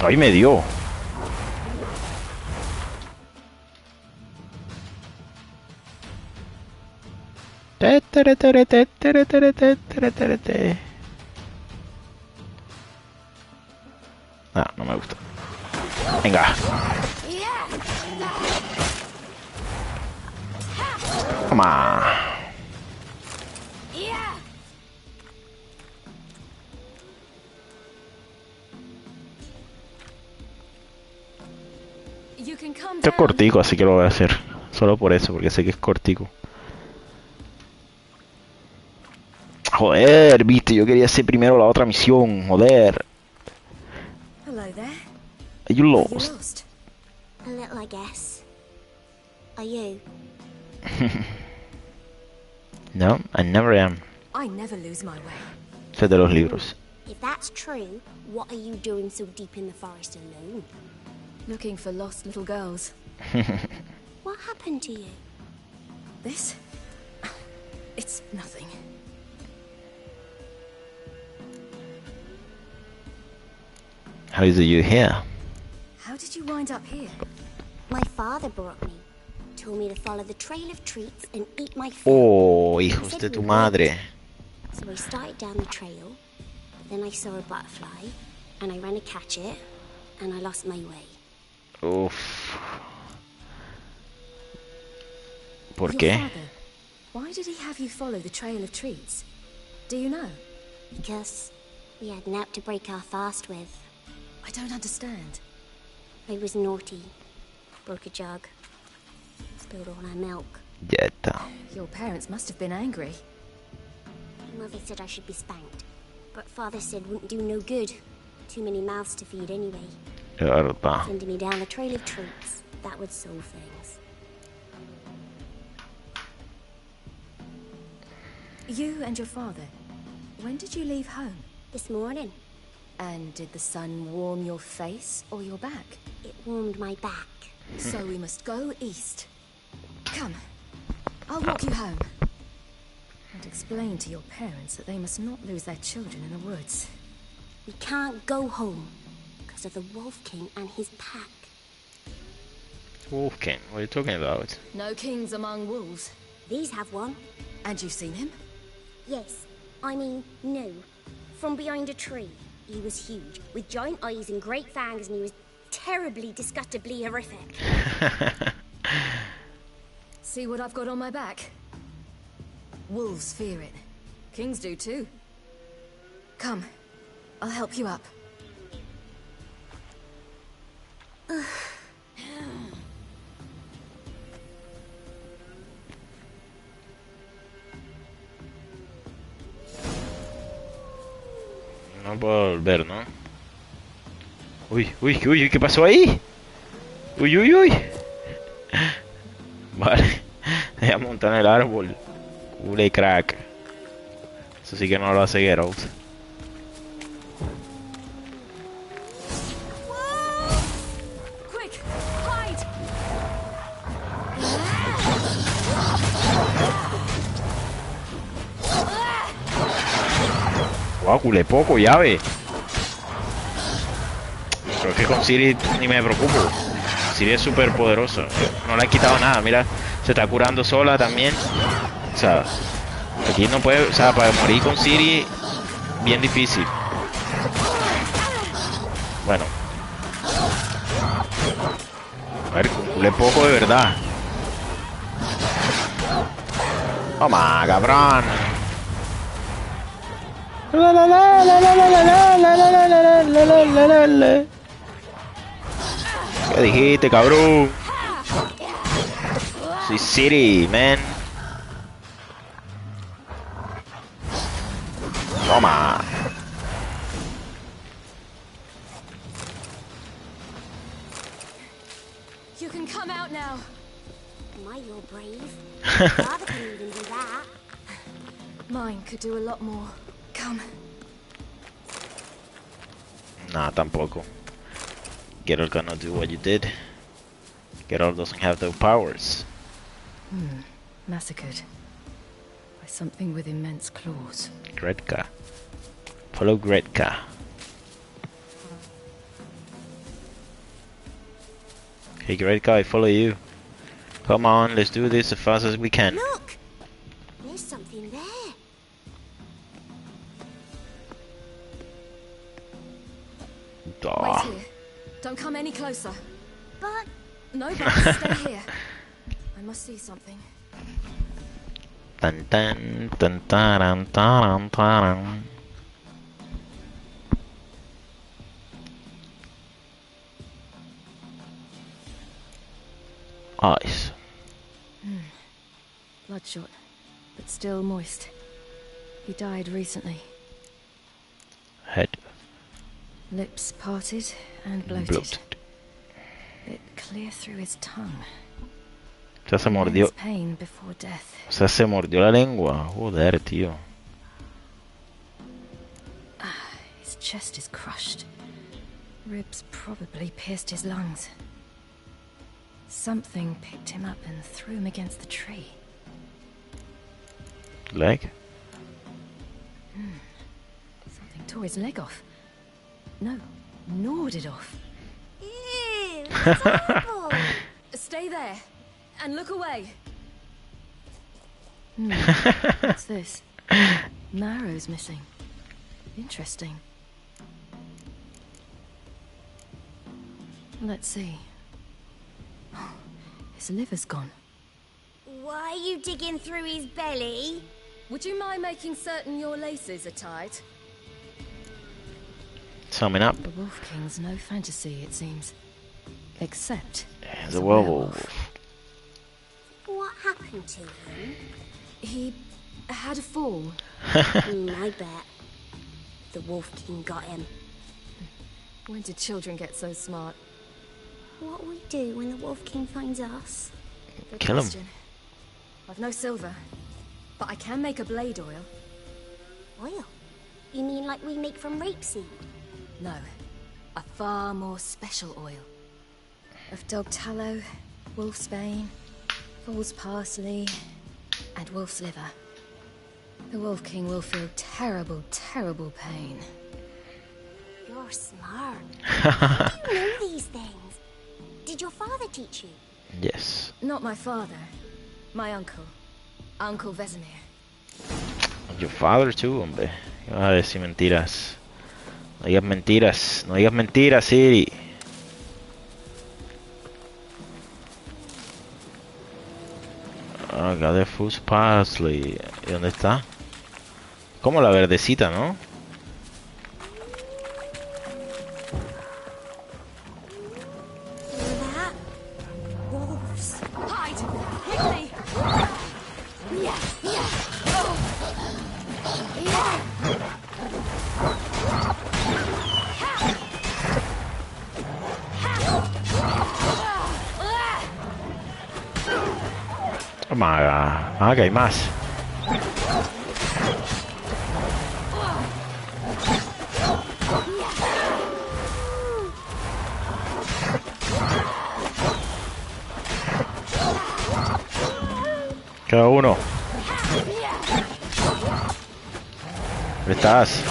Ahí me dio. Ah, no me gusta. Venga. Toma. Esto es cortico, así que lo voy a hacer. Solo por eso, porque sé que es cortico. Joder, viste, yo quería hacer primero la otra misión, joder. Hello there. Are you lost? A little, I guess. Are you? No, I never am. I never lose my way. Sé de los libros. If that's true, what are you doing so deep in the forest alone? Looking for lost little girls. What happened to you? This? It's nothing. How is it you here? How did you wind up here? My father brought me. Told me to follow the trail of treats and eat my fill. Oh, hijos de tu madre. So I started down the trail, but then I saw a butterfly, and I ran to catch it, and I lost my way. Uf. ¿Por Your qué? father, why did he have you follow the trail of treats? Do you know? Because we had naught to break our fast with. I don't understand. I was naughty. Broke a jug. Spilled all our milk. Ya está. Your parents must have been angry. Mother said I should be spanked, but father said wouldn't do no good. Too many mouths to feed anyway. Verdad. Sending me down the trail of treats. That would solve things. You and your father, when did you leave home? This morning. And did the sun warm your face or your back? It warmed my back. So we must go east. Come, I'll walk you home. And explain to your parents that they must not lose their children in the woods. We can't go home because of the Wolf King and his pack. Wolf King, what are you talking about? No kings among wolves. These have one. And you've seen him? Yes. I mean, no. From behind a tree. He was huge, with giant eyes and great fangs, and he was terribly, disgustingly horrific. See what I've got on my back? Wolves fear it. Kings do too. Come, I'll help you up. No puedo volver, ¿no? Uy, uy, uy, ¿qué pasó ahí? Uy, uy, uy. Vale. Voy a montar en el árbol. Cule crack. Eso sí que no lo hace Geralt. Wow, culé poco, llave. Pero es que con Ciri ni me preocupo. Ciri es súper poderosa. No le ha quitado nada, mira. Se está curando sola también. O sea, aquí no puede... O sea, para morir con Ciri, bien difícil. Bueno. A ver, culé poco de verdad. Toma, cabrón. ¿Qué dijiste, cabrón? Soy City, man. Toma. You can come out now. My, you're brave. Father can even do that. Mine could do a lot more. Come. Nah, tampoco. Geralt cannot do what you did. Geralt doesn't have those powers. Massacred. By something with immense claws. Gretka. Follow Gretka. Hey Gretka, I follow you. Come on, let's do this as fast as we can. Look! There's something there. Wait here. Don't come any closer. But... No, but stay here. I must see something. Dun dun dun dun dun dun. Eyes. Bloodshot, but still moist. He died recently. Head. Lips parted and bloated. Bit clear through his tongue. O sea, se mordió. Pain before death. O sea, se mordió la lengua. Joder, tío. His chest is crushed. Ribs probably pierced his lungs. Something picked him up and threw him against the tree. Leg? Something tore his leg off. No, gnawed it off. Ew, that's horrible. Stay there and look away. What's this? Marrow's missing. Interesting. Let's see. His liver's gone. Why are you digging through his belly? Would you mind making certain your laces are tied? Summing up. The Wolf King's no fantasy, it seems. Except as a werewolf. What happened to him? He had a fall. I bet. The Wolf King got him. When did children get so smart? What will we do when the Wolf King finds us? Good Kill him. question. I've no silver, but I can make a blade oil. Oil? You mean like we make from rapeseed? No, a far more special oil. Of dog tallow, wolf's bane, fool's parsley, and wolf's liver. The Wolf King will feel terrible, terrible pain. You're smart. How do you know these things? Did your father teach you? Yes. Not my father. My uncle. Uncle Vesemir. Your father too, hombre. A decir mentiras. No digas mentiras. No digas mentiras, Siri. Acá de Fool's Parsley. ¿Y dónde está? Como la verdecita, ¿no? Que hay más. Queda uno. ¿Dónde estás?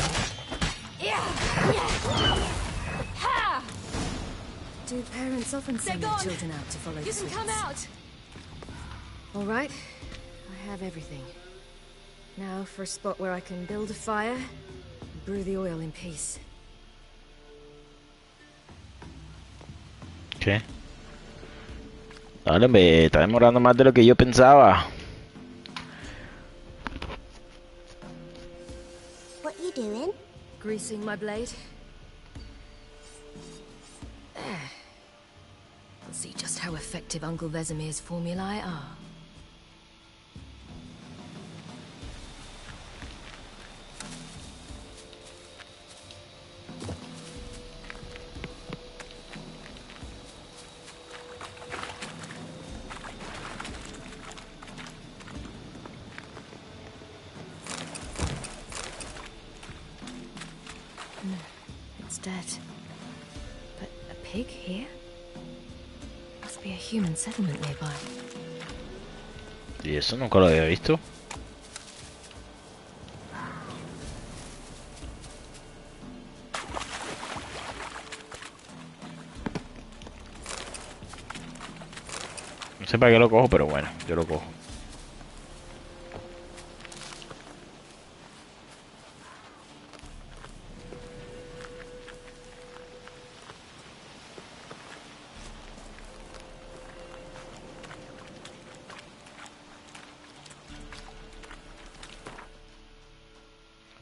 Parents often send their children out to follow the You can come out! All right. I have everything. Now for a spot where I can build a fire and brew the oil in peace. ¿Qué? Dale, me está demorando más de lo que yo pensaba. What you doing? Greasing my blade. There. We'll see just how effective Uncle Vesemir's formulae are. It's dead. But a pig here? Must be a human settlement nearby. Y eso nunca lo había visto. No sé para qué lo cojo, pero bueno, yo lo cojo.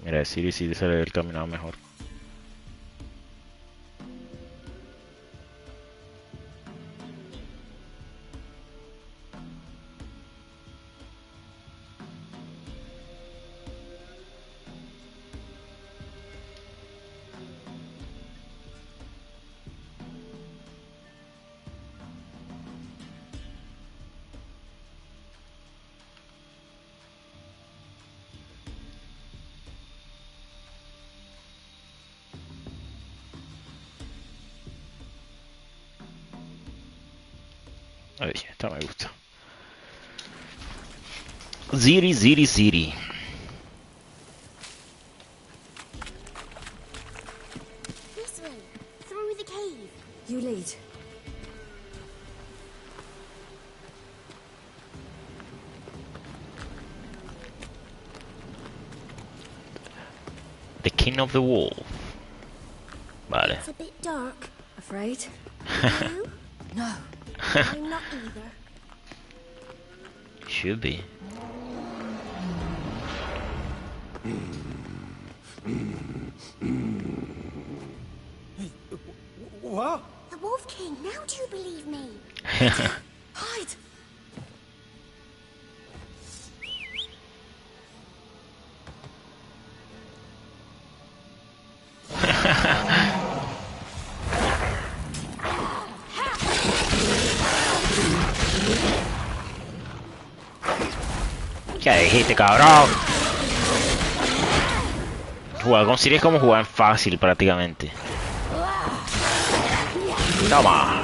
Mira, Siri sí sale el caminado mejor. Ahí, esta me gusta. Ziri, Ziri, Ziri. This way, through the cave. You lead. The King of the Wolf. Vale. It's a bit dark. Afraid? You? No. I'm not either. Should be. What? The Wolf King, now do you believe me? Hide! ¿Qué dijiste, cabrón? Jugar con Siri es como jugar en fácil prácticamente. Toma.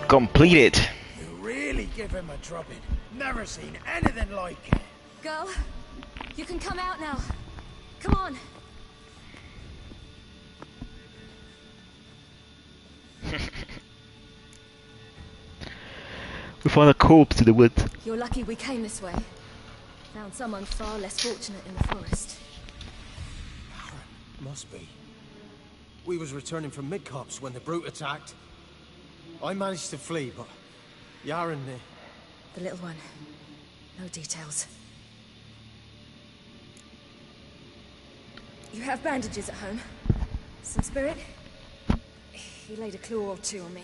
Completed. You really give him a drubbing. Never seen anything like it. Girl, you can come out now. Come on. We found a corpse in the woods. You're lucky we came this way. Found someone far less fortunate in the forest. Must be. We was returning from Midcops when the brute attacked. I managed to flee, but Yaren, The little one. No details. You have bandages at home? Some spirit? He laid a claw or two on me.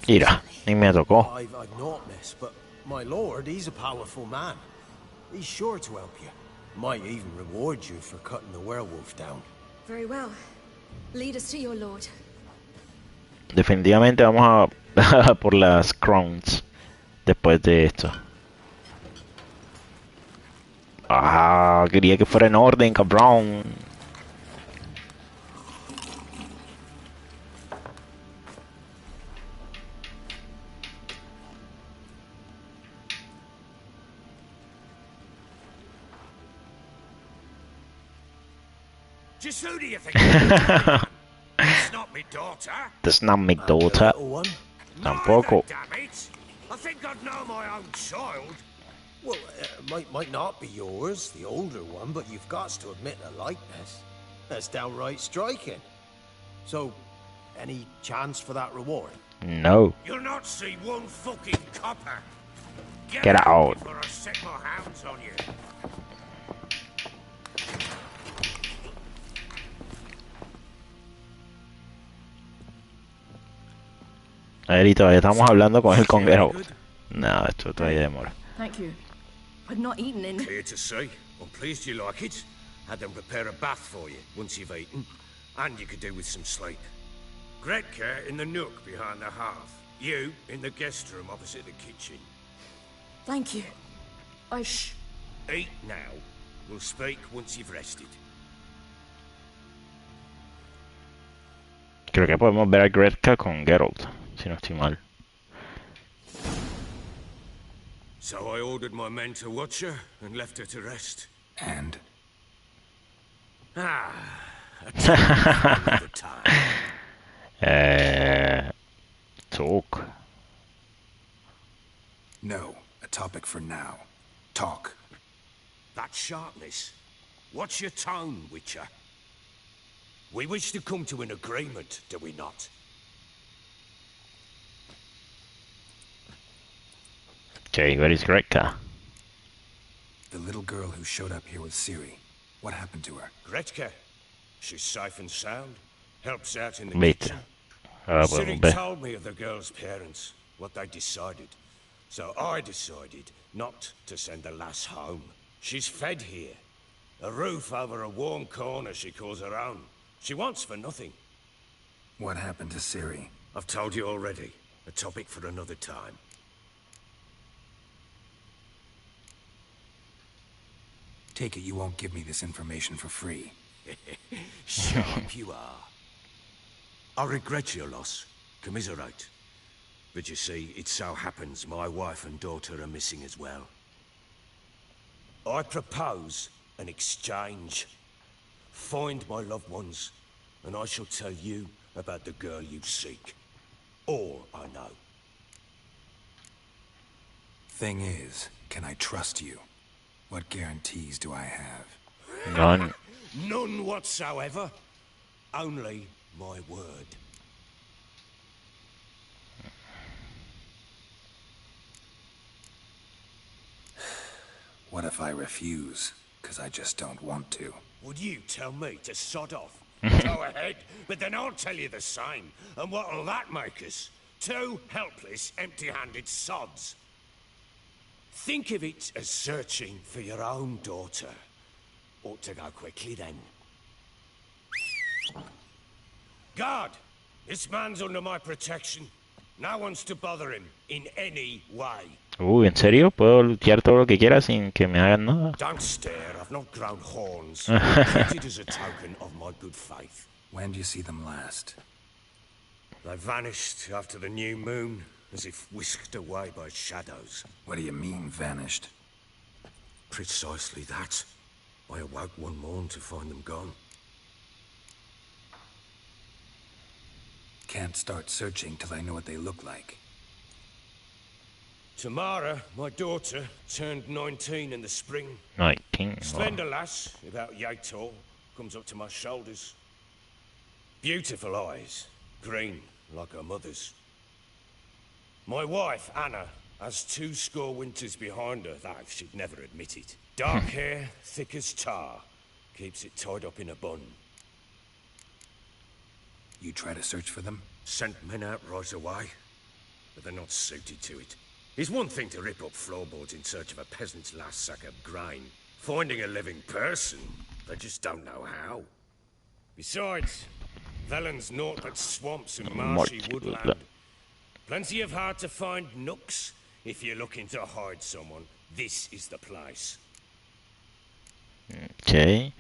Mira, ni me tocó. I've not, miss, but my lord, he's a powerful man. He's sure to help you. Might even reward you for cutting the werewolf down. Very well. Lead us to your lord. Definitivamente vamos a por las crowns después de esto. Ah, quería que fuera en orden, cabrón. Just who do you think? It's not me daughter. That's not my daughter. Tampoco. Damn it! I think I'd know my own child. Well, might not be yours, the older one, but you've got to admit a likeness. That's downright striking. So, any chance for that reward? No. You'll not see one fucking copper. Get out. Before I set my hounds on you. A ver, y todavía estamos hablando con el conguero. No, esto todavía demora. Thank you. I've not eaten in... Clear to see. I'm pleased you like it. Had them prepare a bath for you once you've eaten. And you could do with some sleep. Gretka in the nook behind the hearth. You in the guest room opposite the kitchen. Thank you. Eat now. We'll speak once you've rested. Creo que podemos ver a Gretka con Geralt, si no estoy mal. So I ordered my men to watch her and left her to rest. And? Ah, a time. Talk. No, a topic for now. Talk. That sharpness. What's your tone, Witcher? We wish to come to an agreement, do we not? Okay, where is Gretka? The little girl who showed up here with Ciri. What happened to her? Gretka. She's safe and sound. Helps out in the Wait. kitchen. Well, Ciri ve. told me of the girl's parents, what they decided. So I decided not to send the lass home. She's fed here. A roof over a warm corner she calls her own. She wants for nothing. What happened to Ciri? I've told you already. A topic for another time. Take it you won't give me this information for free. Sharp you are. I regret your loss. Commiserate. But you see, it so happens my wife and daughter are missing as well. I propose an exchange. Find my loved ones, and I shall tell you about the girl you seek. All I know. Thing is, can I trust you? What guarantees do I have? None. None whatsoever. Only my word. What if I refuse? Because I just don't want to. Would you tell me to sod off? Go ahead, but then I'll tell you the same. And what'll that make us? Two helpless, empty-handed sods. Think of it as searching for your own daughter. Ought to go quickly then. Guard! This man's under my protection. No one's to bother him in any way. ¿En serio? ¿Puedo lutear todo lo que quiera sin que me hagan nada? Don't stare, I've not grown horns. Treat it as a token of my good faith. When do you see them last? They vanished after the new moon, as if whisked away by shadows. What do you mean, vanished? Precisely that. I awoke one morn to find them gone. Can't start searching till I know what they look like. Tamara, my daughter, turned 19 in the spring. 19. Slender lass, about yay tall, comes up to my shoulders. Beautiful eyes, green like her mother's. My wife, Anna, has 20 winters behind her, though she'd never admit it. Dark hair, thick as tar, keeps it tied up in a bun. You try to search for them? Sent men out right away, but they're not suited to it. It's one thing to rip up floorboards in search of a peasant's last sack of grain. Finding a living person, they just don't know how. Besides, Velen's naught but swamps and marshy woodland. Plenty of hard-to-find nooks. If you're looking to hide someone, this is the place. Ok.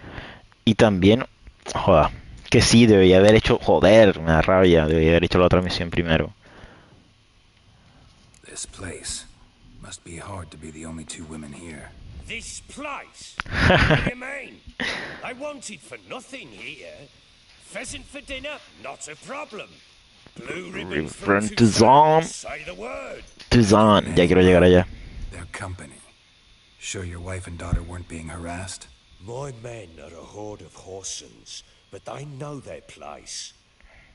Y también, joder, que sí, debería haber hecho, joder, me da rabia, debería haber hecho la otra misión primero. This place. Must be hard to be the only two women here. This place? What do you mean? I wanted for nothing here. Pheasant for dinner, not a problem. Blue ribbon from Tucson, say the word. Tucson, ya quiero llegar allá. Their company. Sure your wife and daughter weren't being harassed? My men are a horde of horsens, but they know their place.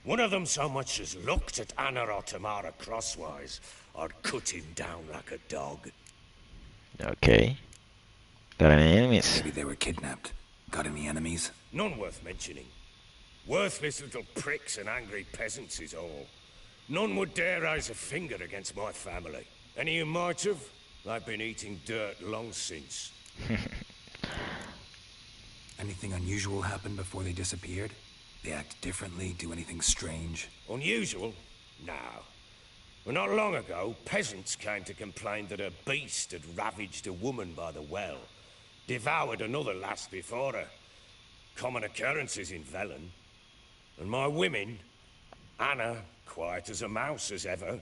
One of them so much as looked at Anna or Tamara crosswise, I'd cut him down like a dog. Okay. Got any enemies? Maybe they were kidnapped. Got any enemies? None worth mentioning. Worthless little pricks and angry peasants is all. None would dare raise a finger against my family. Any who might have, they've been eating dirt long since. Anything unusual happen before they disappeared? They act differently, do anything strange? Unusual? No. Well, not long ago, peasants came to complain that a beast had ravaged a woman by the well. Devoured another lass before her. Common occurrences in Velen. And my women, Anna, quiet as a mouse as ever,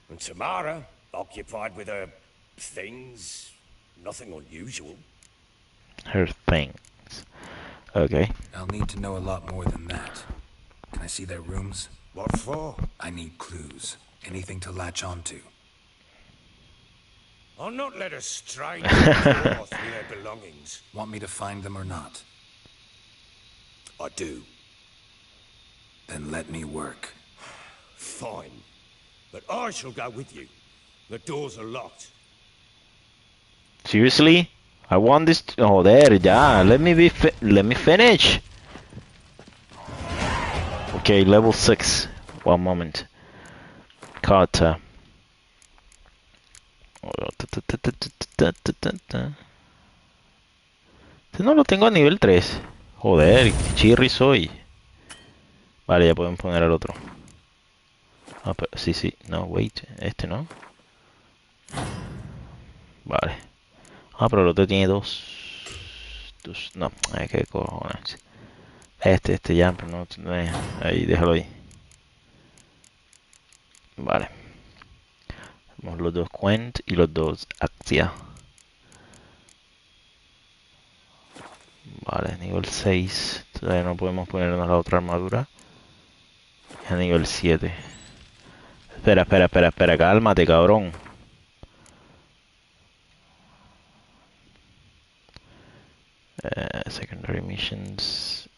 and Tamara, occupied with her things, nothing unusual. Her things. Okay. I'll need to know a lot more than that. Can I see their rooms? What for? I need clues. Anything to latch onto. I'll not let a stranger forth with their belongings. Want me to find them or not? I do. Then let me work. Fine. But I shall go with you. The doors are locked. Seriously? I want this. Oh, there, ya. Let me finish. Okay, level 6. One moment. Carter. Este no lo tengo a nivel 3. Joder, qué chirri soy. Vale, ya podemos poner al otro. Ah, pero, sí. No, wait. Este no. Vale. Ah, pero el otro tiene dos. No, qué cojones. Este ya, pero no. Ahí, déjalo ahí. Vale. Tenemos los dos Quent y los dos Actia. Vale, nivel 6. Todavía no podemos ponernos la otra armadura. A nivel 7. Espera, cálmate, cabrón. Secondary missions.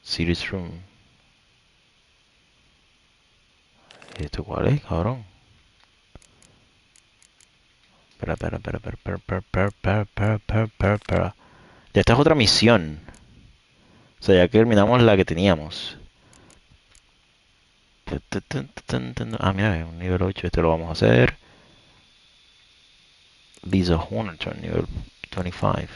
Series room. ¿Esto cuál es, cabrón? Espera. Ya esta es otra misión. O sea, ya que terminamos la que teníamos. Ah, mira, un nivel 8. Este lo vamos a hacer. Visa Hornet, nivel 25.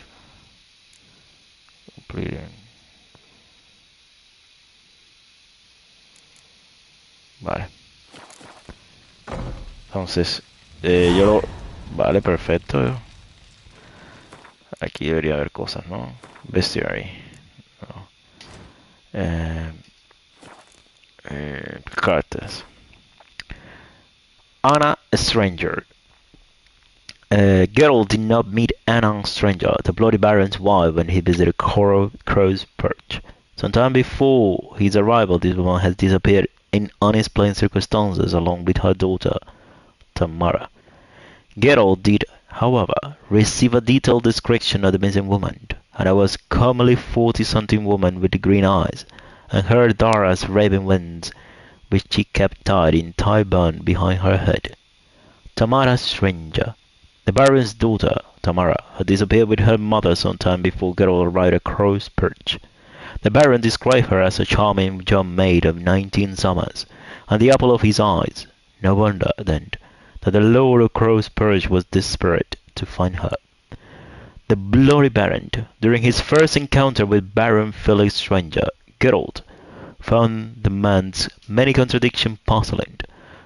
Vale. Entonces, yo lo... Vale, perfecto. Aquí debería haber cosas, ¿no? Bestiary. No. Cartas. Anna Stranger. Geralt did not meet Anna Stranger, the Bloody Baron's wife, when he visited Crow's Perch. Sometime before his arrival, this woman has disappeared in unexplained circumstances along with her daughter, Tamara. Geralt did, however, receive a detailed description of the missing woman, and it was commonly 40-something woman with green eyes, and her Dara's raven wings, which she kept tied in tie-band behind her head. Tamara Stranger. The Baron's daughter, Tamara, had disappeared with her mother some time before Geralt arrived at Crow's Perch. The Baron described her as a charming young maid of 19 summers, and the apple of his eyes. No wonder, then, that the Lord of Crow's Perch was desperate to find her. The Bloody Baron, during his first encounter with Baron Felix Stranger, Geralt, found the man's many contradictions puzzling.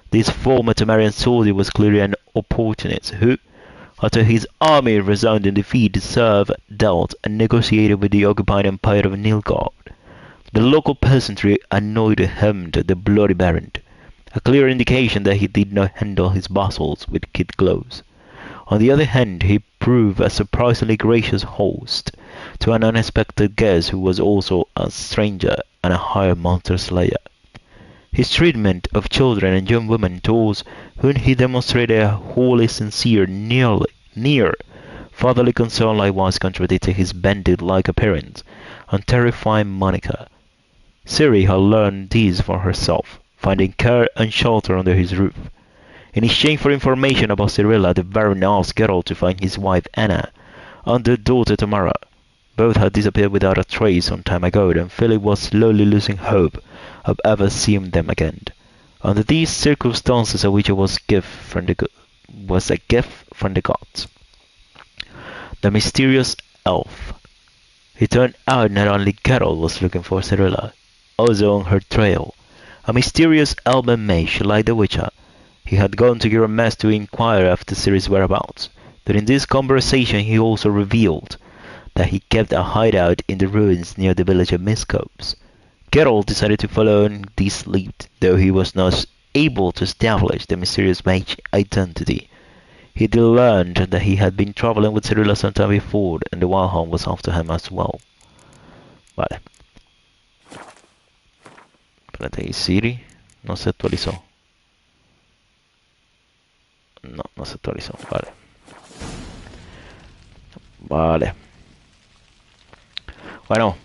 This former Temerian soldier was clearly an opportunist who, after his army resounding defeat, served, dealt, and negotiated with the occupied empire of Nilfgaard. The local peasantry annoyed him, the Bloody Baron, a clear indication that he did not handle his vassals with kid gloves. On the other hand, he proved a surprisingly gracious host to an unexpected guest who was also a stranger and a hired monster slayer. His treatment of children and young women towards whom he demonstrated a wholly sincere, near fatherly concern likewise contradicted his bandit-like appearance and terrifying moniker. Ciri had learned this for herself, finding care and shelter under his roof. In exchange for information about Cirilla, the Baron asked Geralt to find his wife Anna and their daughter Tamara. Both had disappeared without a trace some time ago, and Philip was slowly losing hope of ever seeing them again. Under these circumstances, a witcher was a gift from the gods. The mysterious elf. It turned out not only Geralt was looking for Cirilla, also on her trail. A mysterious elven mage like the witcher. He had gone to Girames to inquire after Ciri's whereabouts. During this conversation he also revealed that he kept a hideout in the ruins near the village of Miscopes. Geralt decided to follow this lead, though he was not able to establish the mysterious mage's identity. He did learn that he had been traveling with Cirilla some time before, and the Wild Hunt was after him as well. Vale. Espérate, ¿y Siri? No se actualizó. No se actualizó, vale. Vale. Bueno,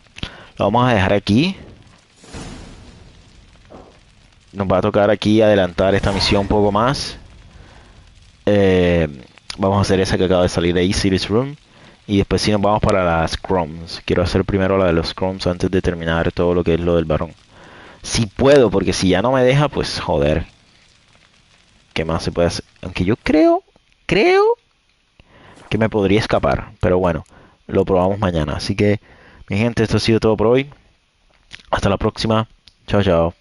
lo vamos a dejar aquí. Nos va a tocar aquí adelantar esta misión un poco más. Vamos a hacer esa que acaba de salir de ahí, City's Room. Y después sí nos vamos para las Scrums. Quiero hacer primero la de los Scrums antes de terminar todo lo que es lo del varón. Si puedo, porque si ya no me deja, pues joder. ¿Qué más se puede hacer? Aunque yo creo que me podría escapar. Pero bueno, lo probamos mañana. Así que, mi gente, esto ha sido todo por hoy. Hasta la próxima. Chao, chao.